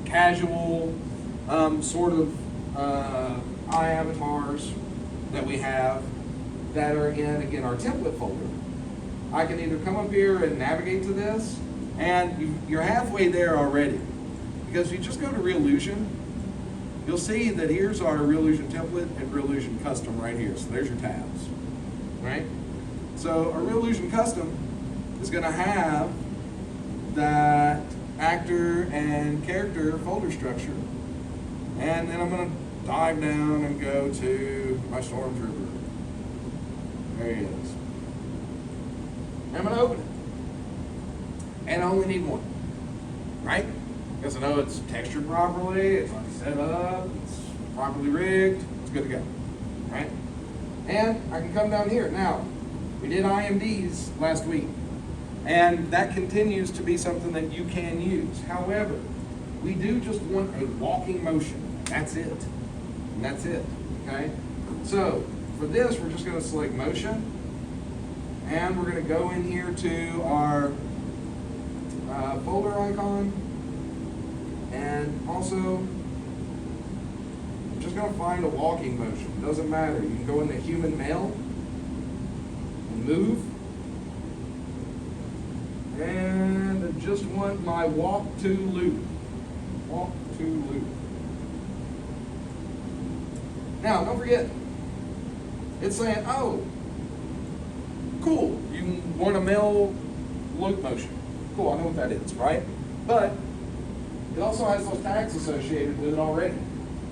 casual sort of eye avatars that we have that are in, again, our template folder, I can either come up here and navigate to this, and you're halfway there already. Because if you just go to Realusion, you'll see that here's our Reolution template and Reolution custom right here. So there's your tabs, right? So our Reolution custom is going to have that actor and character folder structure. And then I'm going to dive down and go to my Stormtrooper. There he is. And I'm going to open it. And I only need one, right? Because I know it's textured properly, it's already set up, it's properly rigged, it's good to go, right? And I can come down here. Now, we did IMDs last week, and that continues to be something that you can use. However, we do just want a walking motion. That's it. And that's it, okay? So, for this, we're just gonna select motion, and we're gonna go in here to our folder icon, and also, I'm just gonna find a walking motion. Doesn't matter. You can go in the human male and move. And I just want my walk to loop. Walk to loop. Now, don't forget, it's saying, oh, cool, you want a male loop motion. Cool, I know what that is, right? But it also has those tags associated with it already,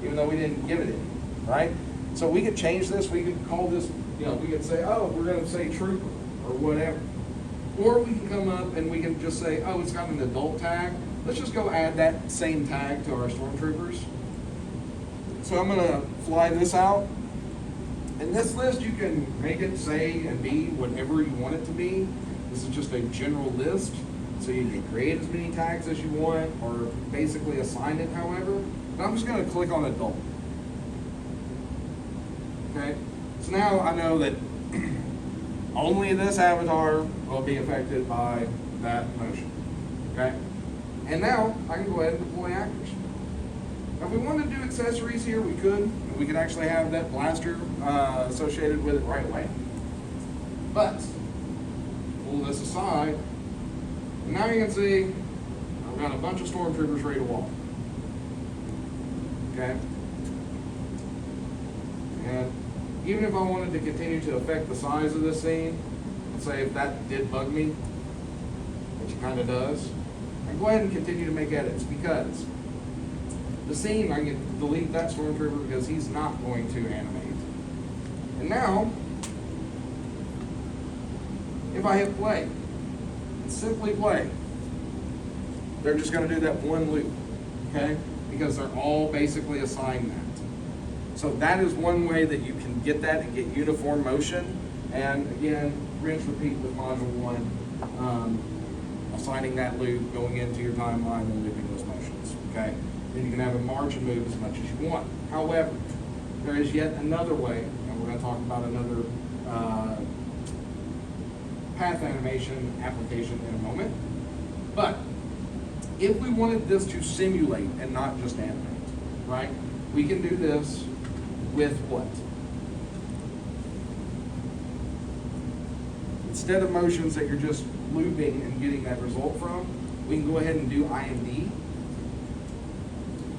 even though we didn't give it any, right? So we could change this, we could call this, we could say, oh, we're gonna say trooper, or whatever. Or we can come up and we can just say, oh, it's got an adult tag. Let's just go add that same tag to our Stormtroopers. So I'm gonna fly this out. And this list, you can make it say and be whatever you want it to be. This is just a general list. So you can create as many tags as you want, or basically assign it however. But I'm just gonna click on adult. Okay, so now I know that only this avatar will be affected by that motion, okay? And now I can go ahead and deploy actors. Now if we wanted to do accessories here, we could. And we could actually have that blaster associated with it right away. But, pull this aside, and now you can see I've got a bunch of Stormtroopers ready to walk. Okay? And even if I wanted to continue to affect the size of this scene, let's say if that did bug me, which it kind of does, I can go ahead and continue to make edits, because the scene, I can delete that Stormtrooper because he's not going to animate. And now, if I hit play, and simply play, they're just going to do that one loop, okay? Because they're all basically assigned that. So that is one way that you can get that and get uniform motion. And again, rinse, repeat with module 1, assigning that loop, going into your timeline and looping those motions, okay? Then you can have a march and move as much as you want. However, there is yet another way, and we're going to talk about another path animation application in a moment. But if we wanted this to simulate and not just animate, right? We can do this with what? Instead of motions that you're just looping and getting that result from, we can go ahead and do IMD.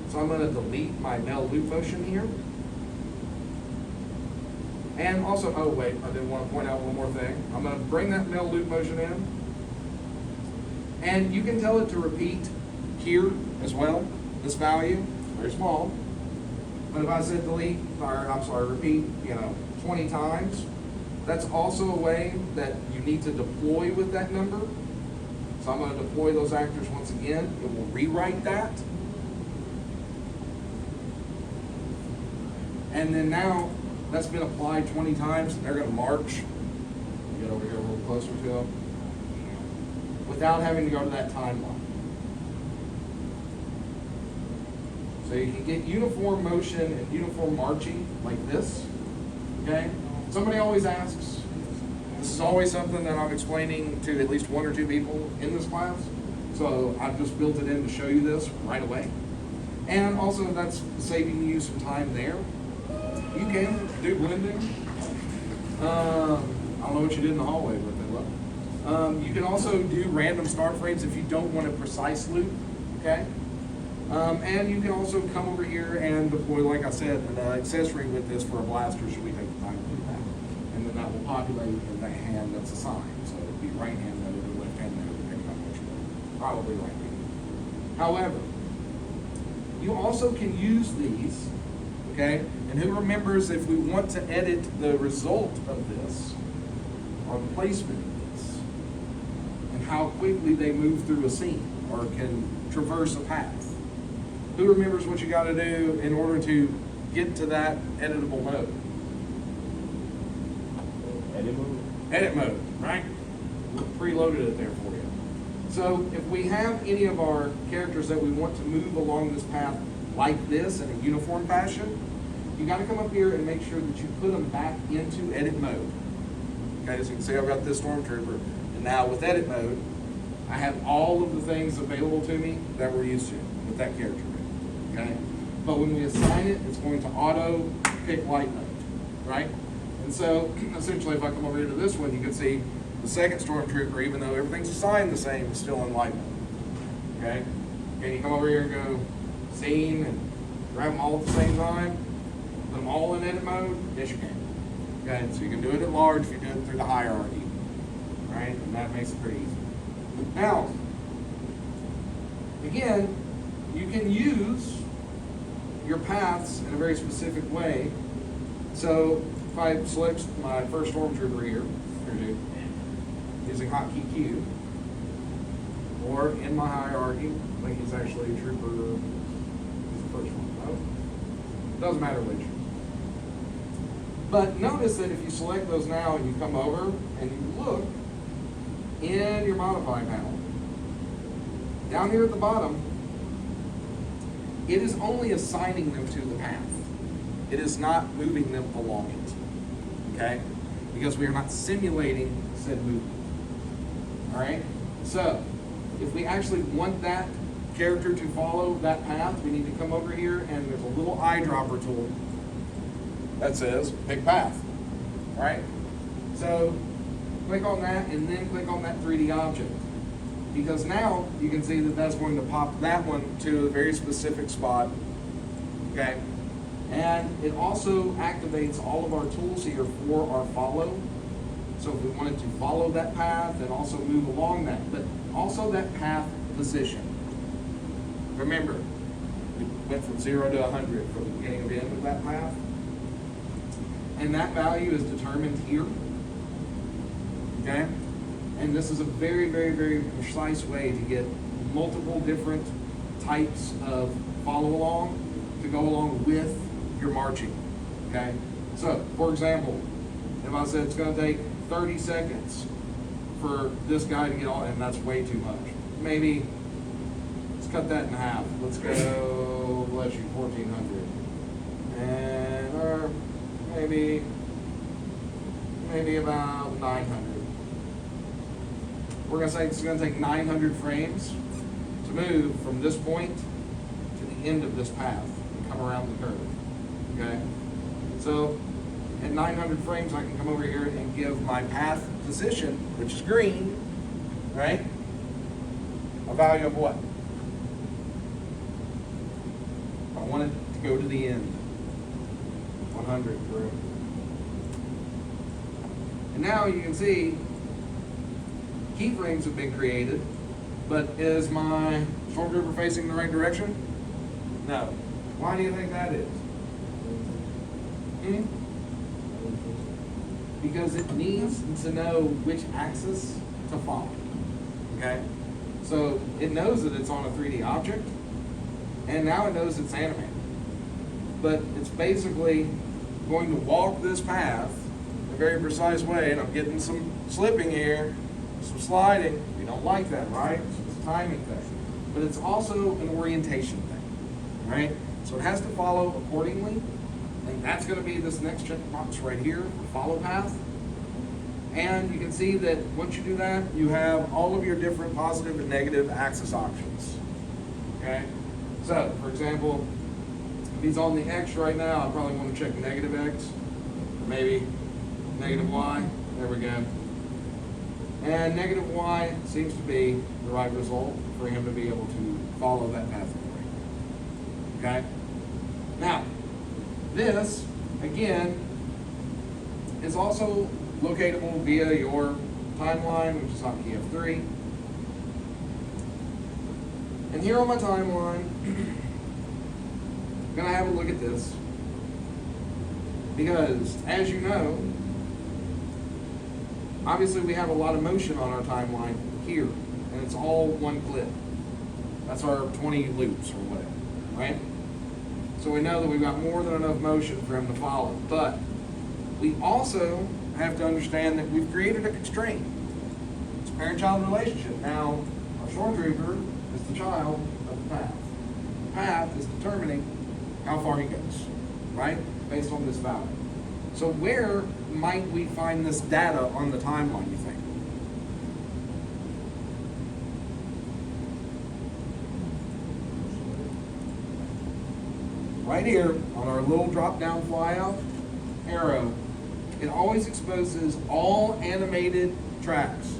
So I'm going to delete my mel loop motion here. And also, oh wait, I did want to point out one more thing. I'm going to bring that mel loop motion in. And you can tell it to repeat here as well, this value, very small. But if I said delete, repeat, 20 times, that's also a way that you need to deploy with that number. So I'm going to deploy those actors once again. It will rewrite that. And then now that's been applied 20 times. They're going to march. Get over here a little closer to them. Without having to go to that timeline. So you can get uniform motion and uniform marching like this, okay? Somebody always asks, this is always something that I'm explaining to at least 1 or 2 people in this class. So I've just built it in to show you this right away. And also that's saving you some time there. You can do blending. I don't know what you did in the hallway, but they love it. You can also do random start frames if you don't want a precise loop, okay? And you can also come over here and deploy, like I said, an accessory with this for a blaster should we take the time to do that. And then that will populate in that hand that's assigned. So it'll be right hand mode or left hand mode, depending on which mode. Probably right hand. However, you also can use these, okay? And who remembers if we want to edit the result of this or the placement of this and how quickly they move through a scene or can traverse a path? Who remembers what you got to do in order to get to that editable mode? Edit mode? Edit mode, right? We preloaded it there for you. So if we have any of our characters that we want to move along this path like this in a uniform fashion, you got to come up here and make sure that you put them back into edit mode. Okay, so you can see I've got this stormtrooper, and now with edit mode, I have all of the things available to me that we're used to with that character. Okay, but when we assign it, it's going to auto pick light mode, right? And so essentially, if I come over here to this one, you can see the second stormtrooper, even though everything's assigned the same, is still in light mode. Okay, and you come over here and go scene and grab them all at the same time, put them all in edit mode. Yes, you can. Okay, so you can do it at large if you do it through the hierarchy, right? And that makes it pretty easy. Now, again, you can use your paths in a very specific way. So if I select my first stormtrooper here, using hotkey Q, or in my hierarchy, I think he's actually a trooper, he's the first one, no? Doesn't matter which. But notice that if you select those now and you come over and you look in your modify panel, down here at the bottom, it is only assigning them to the path. It is not moving them along it, okay? Because we are not simulating said movement, all right? So, if we actually want that character to follow that path, we need to come over here and there's a little eyedropper tool that says pick path, all right? So, click on that and then click on that 3D object. Because now you can see that that's going to pop that one to a very specific spot, okay? And it also activates all of our tools here for our follow. So if we wanted to follow that path and also move along that, but also that path position. Remember, we went from 0 to 100 from the beginning of the end of that path. And that value is determined here, okay? And this is a very, very, very precise way to get multiple different types of follow along to go along with your marching, okay? So, for example, if I said it's gonna take 30 seconds for this guy to get on, and that's way too much. Maybe, let's cut that in half. Let's go, bless you, 1400. And, or maybe about 900. We're gonna say it's gonna take 900 frames to move from this point to the end of this path and come around the curve, okay? So at 900 frames, I can come over here and give my path position, which is green, right? A value of what? I want it to go to the end. 100, correct? And now you can see keyframes have been created, but is my stormtrooper facing the right direction? No. Why do you think that is? Because it needs to know which axis to follow, okay? So it knows that it's on a 3D object, and now it knows it's animated. But it's basically going to walk this path in a very precise way, and I'm getting some slipping here, some sliding. We don't like that, right? It's a timing thing. But it's also an orientation thing, right? So it has to follow accordingly. And that's going to be this next checkbox right here, follow path. And you can see that once you do that, you have all of your different positive and negative axis options. Okay? So, for example, if he's on the X right now, I probably want to check negative X, or maybe negative Y. There we go. And negative Y seems to be the right result for him to be able to follow that path. Okay? Now, this, again, is also locatable via your timeline, which is hotkey F3. And here on my timeline, I'm gonna have a look at this, because as you know, obviously we have a lot of motion on our timeline here, and it's all one clip. That's our 20 loops or whatever, right? So we know that we've got more than enough motion for him to follow, but we also have to understand that we've created a constraint. It's a parent-child relationship. Now, our stormtrooper is the child of the path. The path is determining how far he goes, right? Based on this value. So where might we find this data on the timeline, you think? Right here on our little drop-down flyout arrow, it always exposes all animated tracks.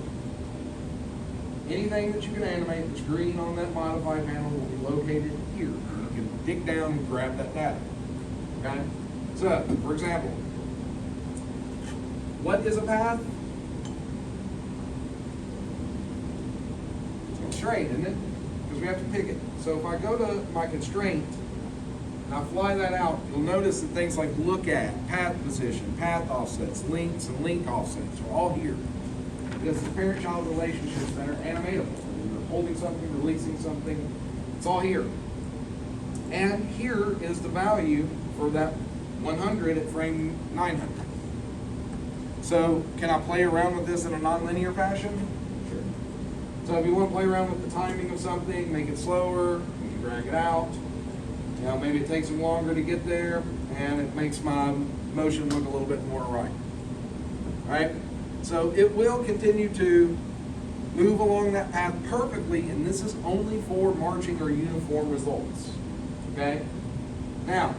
Anything that you can animate that's green on that modify panel will be located here. You can dig down and grab that data. Okay? So, for example, what is a path? It's a constraint, isn't it? Because we have to pick it. So if I go to my constraint and I fly that out, you'll notice that things like look at, path position, path offsets, links, and link offsets are all here. Because it's parent-child relationships that are animatable. You're holding something, releasing something, it's all here. And here is the value for that 100 at frame 900. So can I play around with this in a nonlinear fashion? Sure. So if you want to play around with the timing of something, make it slower, you can drag it out. You know, maybe it takes them longer to get there, and it makes my motion look a little bit more right. All right? So it will continue to move along that path perfectly, and this is only for marching or uniform results. Okay? Now,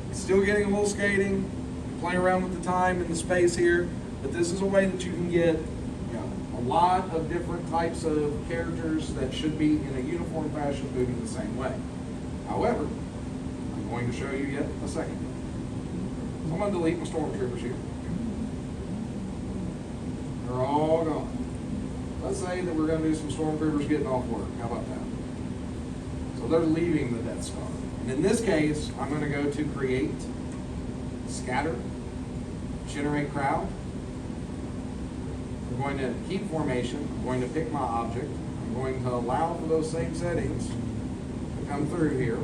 it's still getting a little skating, play around with the time and the space here, but this is a way that you can get, you know, a lot of different types of characters that should be in a uniform fashion moving the same way. However, I'm going to show you yet a second. So I'm going to delete my stormtroopers here. They're all gone. Let's say that we're going to do some stormtroopers getting off work. How about that? So they're leaving the Death Star. And in this case, I'm going to go to create, scatter, generate crowd. I'm going to keep formation. I'm going to pick my object. I'm going to allow for those same settings to come through here.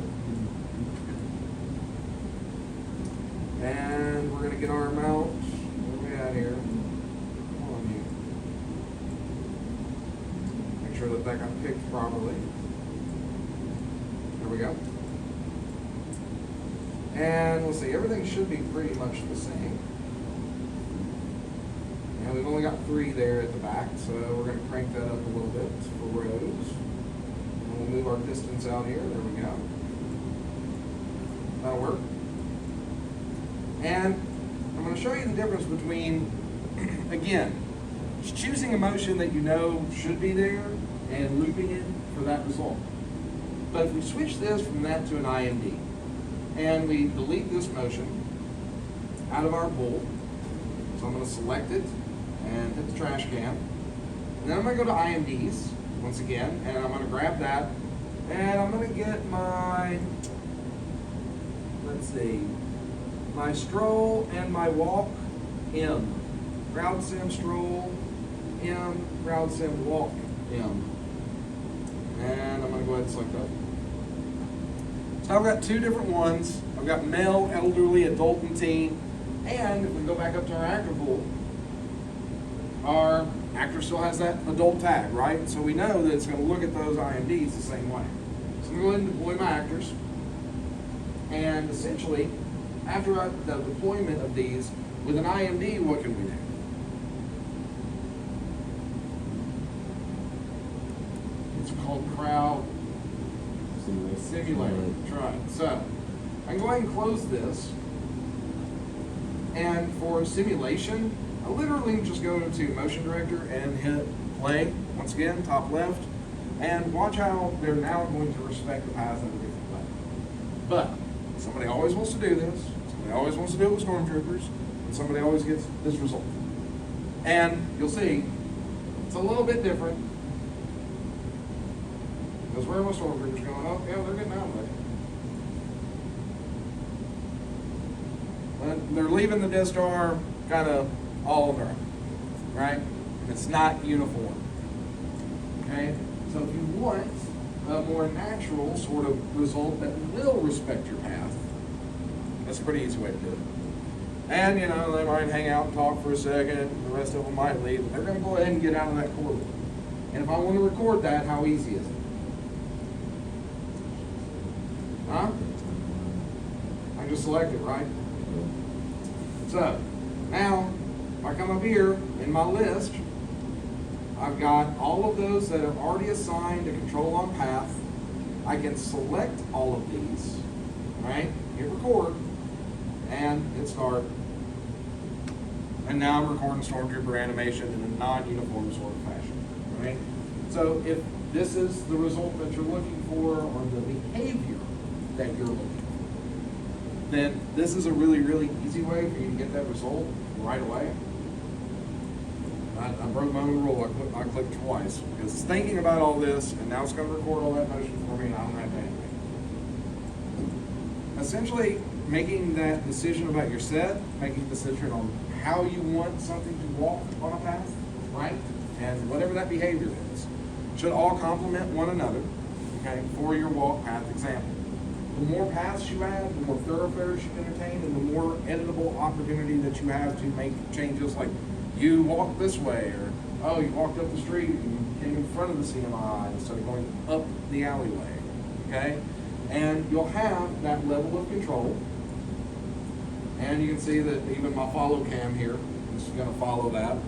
And we're going to get our amount. What do we at here? Come on, you. Make sure that that got picked properly. There we go. And let's see, everything should be pretty much the same. And we've only got 3 there at the back, so we're going to crank that up a little bit for rows. And we'll move our distance out here. There we go. That'll work. And I'm going to show you the difference between, again, just choosing a motion that you know should be there and looping it for that result. But if we switch this from that to an IMD, and we delete this motion out of our pool, so I'm going to select it and hit the trash can. And then I'm going to go to IMDs once again, and I'm going to grab that, and I'm going to get my, let's see, my stroll and my walk M. Crowd sim stroll M, crowd sim walk M. And I'm going to go ahead and select that. So I've got 2 different ones. I've got male, elderly, adult, and teen. And if we go back up to our actor pool, our actor still has that adult tag, right? So we know that it's going to look at those IMDs the same way. So I'm going to go ahead and deploy my actors. And essentially, after the deployment of these, with an IMD, what can we do? It's called crowd simulator. That's right. So I can go ahead and close this. And for simulation, I literally just go to Motion Director and hit play. Once again, top left. And watch how they're now going to respect the path in a different way. But somebody always wants to do this, somebody always wants to do it with stormtroopers, and somebody always gets this result. And you'll see, it's a little bit different. Because where are my stormtroopers going? Oh, yeah, they're getting out of there. But they're leaving the Death Star kind of all on their own, right? And it's not uniform. Okay? So if you want a more natural sort of result that will respect your path, that's a pretty easy way to do it. And, you know, they might hang out and talk for a second, the rest of them might leave, but they're going to go ahead and get out of that corridor. And if I want to record that, how easy is it? Huh? I just select it, right? So, now, if I come up here in my list, I've got all of those that are already assigned to control on path. I can select all of these, right? Hit record, and hit start. And now I'm recording Stormtrooper animation in a non-uniform sort of fashion, right? So if this is the result that you're looking for, or the behavior that you're looking for, then this is a really, really easy way for you to get that result right away. I broke my own rule. I clicked twice because it's thinking about all this, and now it's going to record all that motion for me, and I don't have to animate. Essentially, making that decision about your set, making a decision on how you want something to walk on a path, right? And whatever that behavior is, should all complement one another, okay, for your walk path example. The more paths you add, the more thoroughfares you entertain, and the more editable opportunity that you have to make changes, like you walked this way, or oh, you walked up the street and you came in front of the CMI instead of going up the alleyway, okay? And you'll have that level of control. And you can see that even my follow cam here is going to follow that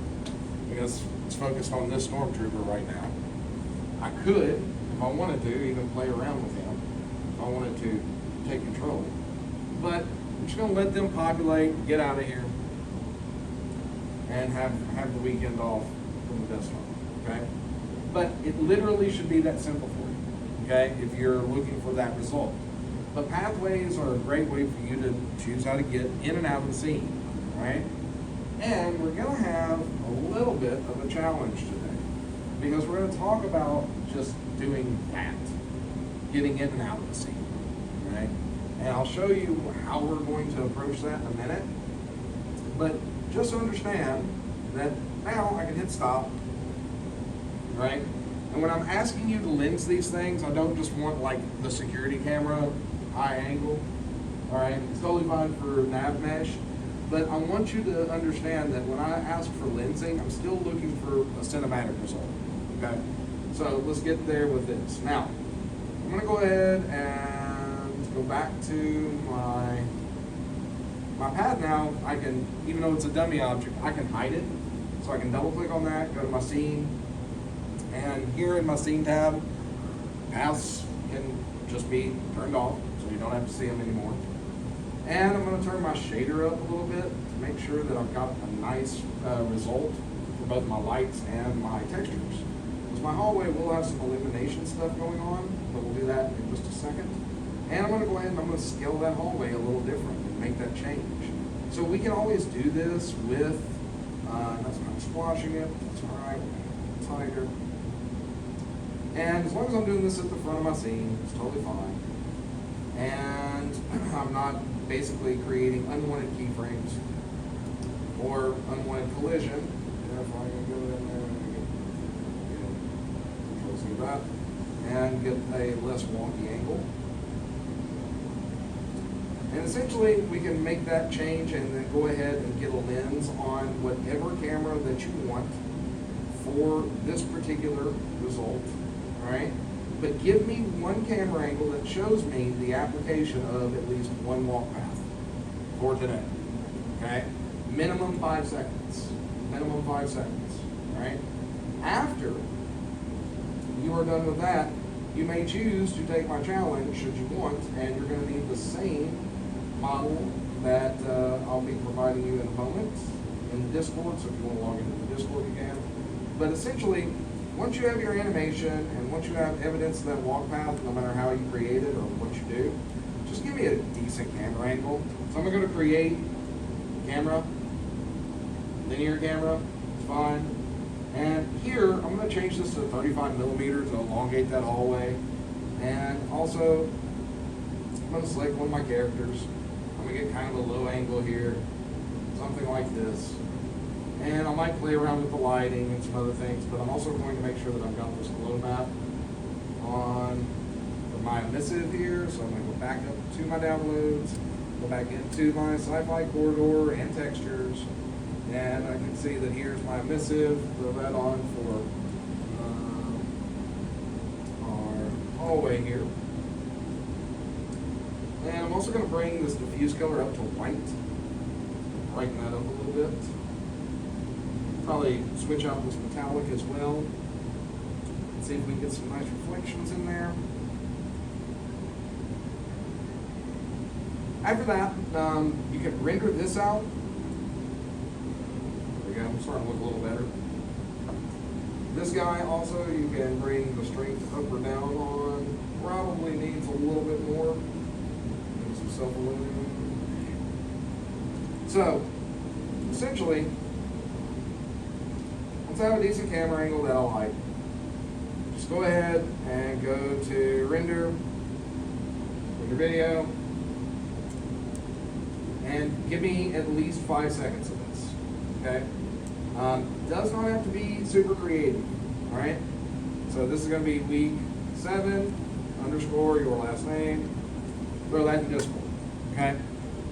because it's focused on this stormtrooper right now. I could, if I wanted to, even play around with him if I wanted to take control. But I'm just going to let them populate, get out of here, and have the weekend off from the Death Star, okay? But it literally should be that simple for you, okay, if you're looking for that result. But pathways are a great way for you to choose how to get in and out of the scene, right? And we're going to have a little bit of a challenge today because we're going to talk about just doing that, getting in and out of the scene, right? And I'll show you how we're going to approach that in a minute. But just understand that now I can hit stop, right? And when I'm asking you to lens these things, I don't just want like the security camera high angle, all right? It's totally fine for nav mesh, but I want you to understand that when I ask for lensing, I'm still looking for a cinematic result, okay? So let's get there with this. Now, I'm gonna go ahead and go back to my path now. I can, even though it's a dummy object, I can hide it. So I can double click on that, go to my scene, and here in my scene tab, paths can just be turned off, so you don't have to see them anymore. And I'm going to turn my shader up a little bit to make sure that I've got a nice result for both my lights and my textures. Because my hallway will have some illumination stuff going on, but we'll do that in just a second. And I'm going to go ahead and I'm going to scale that hallway a little different and make that change. So we can always do this with, that's not squashing it, that's all right, tighter. And as long as I'm doing this at the front of my scene, it's totally fine. And I'm not basically creating unwanted keyframes or unwanted collision. If I can go in there and control C that and get a less wonky angle. And essentially we can make that change and then go ahead and get a lens on whatever camera that you want for this particular result. Right? But give me one camera angle that shows me the application of at least one walk path for today. Okay? Minimum 5 seconds. Minimum 5 seconds. Right? After you are done with that, you may choose to take my challenge should you want, and you're going to need the same model that I'll be providing you in a moment in Discord. So if you want to log into the Discord, you can. But essentially, once you have your animation and once you have evidence of that walk path, no matter how you create it or what you do, just give me a decent camera angle. So I'm gonna create camera, linear camera, it's fine. And here, I'm gonna change this to 35 millimeters to elongate that hallway. And also, I'm gonna select one of my characters. I'm gonna get kind of a low angle here, something like this. And I might play around with the lighting and some other things, but I'm also going to make sure that I've got this glow map on my emissive here. So I'm gonna go back up to my downloads, go back into my sci-fi corridor and textures. And I can see that here's my emissive, throw that on for our hallway here. And I'm also going to bring this diffuse color up to white, brighten that up a little bit. Probably switch out this metallic as well. See if we can get some nice reflections in there. After that, you can render this out. I'm starting to look a little better. This guy also, you can bring the strength up or down on. Probably needs a little bit more. Maybe some self-illuminating. So, essentially, once I have a decent camera angle that I like, just go ahead and go to render video, and give me at least 5 seconds of this, okay? Does not have to be super creative, all right? So this is gonna be week 7, underscore your last name, throw that in Discord, okay?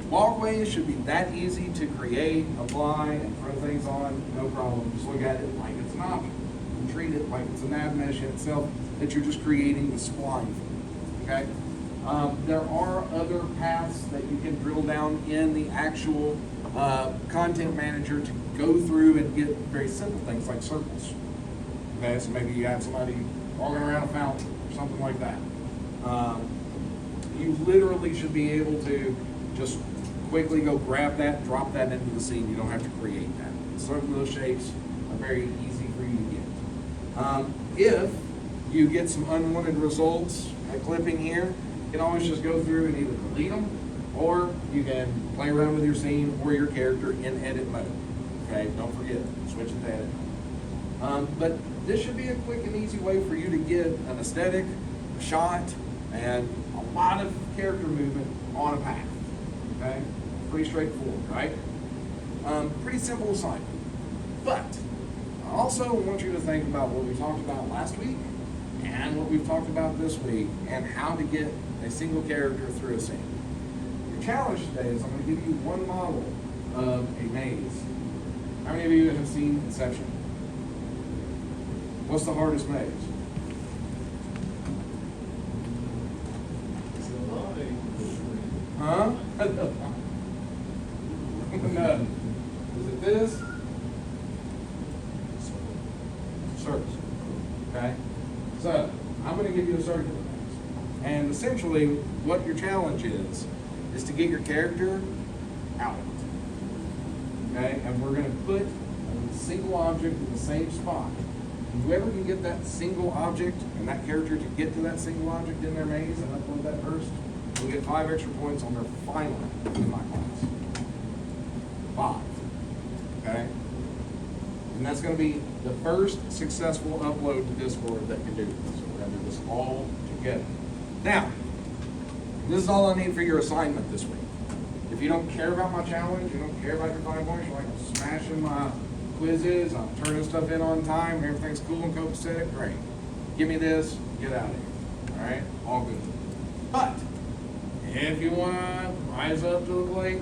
Walkways should be that easy to create, apply, and throw things on, no problem. Just look at it like it's an option. And treat it like it's a nav mesh in itself that you're just creating the spline for, okay? There are other paths that you can drill down in the actual content manager to go through and get very simple things like circles. Okay, so maybe you have somebody walking around a fountain or something like that. You literally should be able to just quickly go grab that, drop that into the scene. You don't have to create that. Some of those shapes are very easy for you to get. If you get some unwanted results by clipping here, you can always just go through and either delete them, or you can play around with your scene or your character in edit mode. Okay, don't forget, switch it to edit. But this should be a quick and easy way for you to get an aesthetic, a shot, and a lot of character movement on a path. Okay, pretty straightforward, right? Pretty simple assignment. But I also want you to think about what we talked about last week and what we've talked about this week, and how to get a single character through a scene. Your challenge today is I'm going to give you one model of a maze. How many of you have seen Inception? What's the hardest maze? Huh? No. Is it this? Circles. Okay? So, I'm going to give you a circular maze. And essentially, what your challenge is to get your character out. Okay? And we're going to put a single object in the same spot. And whoever can get that single object and that character to get to that single object in their maze and upload that first, will get 5 extra points on their final in my class. 5. Okay? And that's going to be the first successful upload to Discord that can do this. So we're going to do this all together. Now, this is all I need for your assignment this week. If you don't care about my challenge, you don't care about your 5 points, you're like, I'm smashing my quizzes, I'm turning stuff in on time, everything's cool and copacetic, great. Give me this, get out of here. All right? All good. But if you want to rise up to the plate,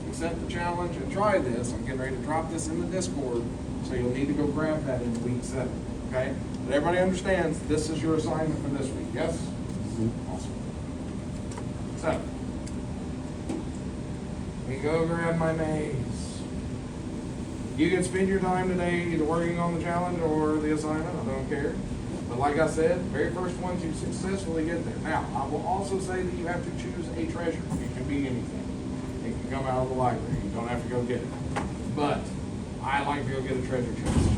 accept the challenge, and try this, I'm getting ready to drop this in the Discord, so you'll need to go grab that in week 7, okay? But everybody understands this is your assignment for this week, yes? Mm-hmm. Awesome. So, we go grab my maze. You can spend your time today either working on the challenge or the assignment, I don't care. But like I said, very first ones you successfully get there. Now, I will also say that you have to choose a treasure. It can be anything. It can come out of the library. You don't have to go get it. But I like to go get a treasure chest.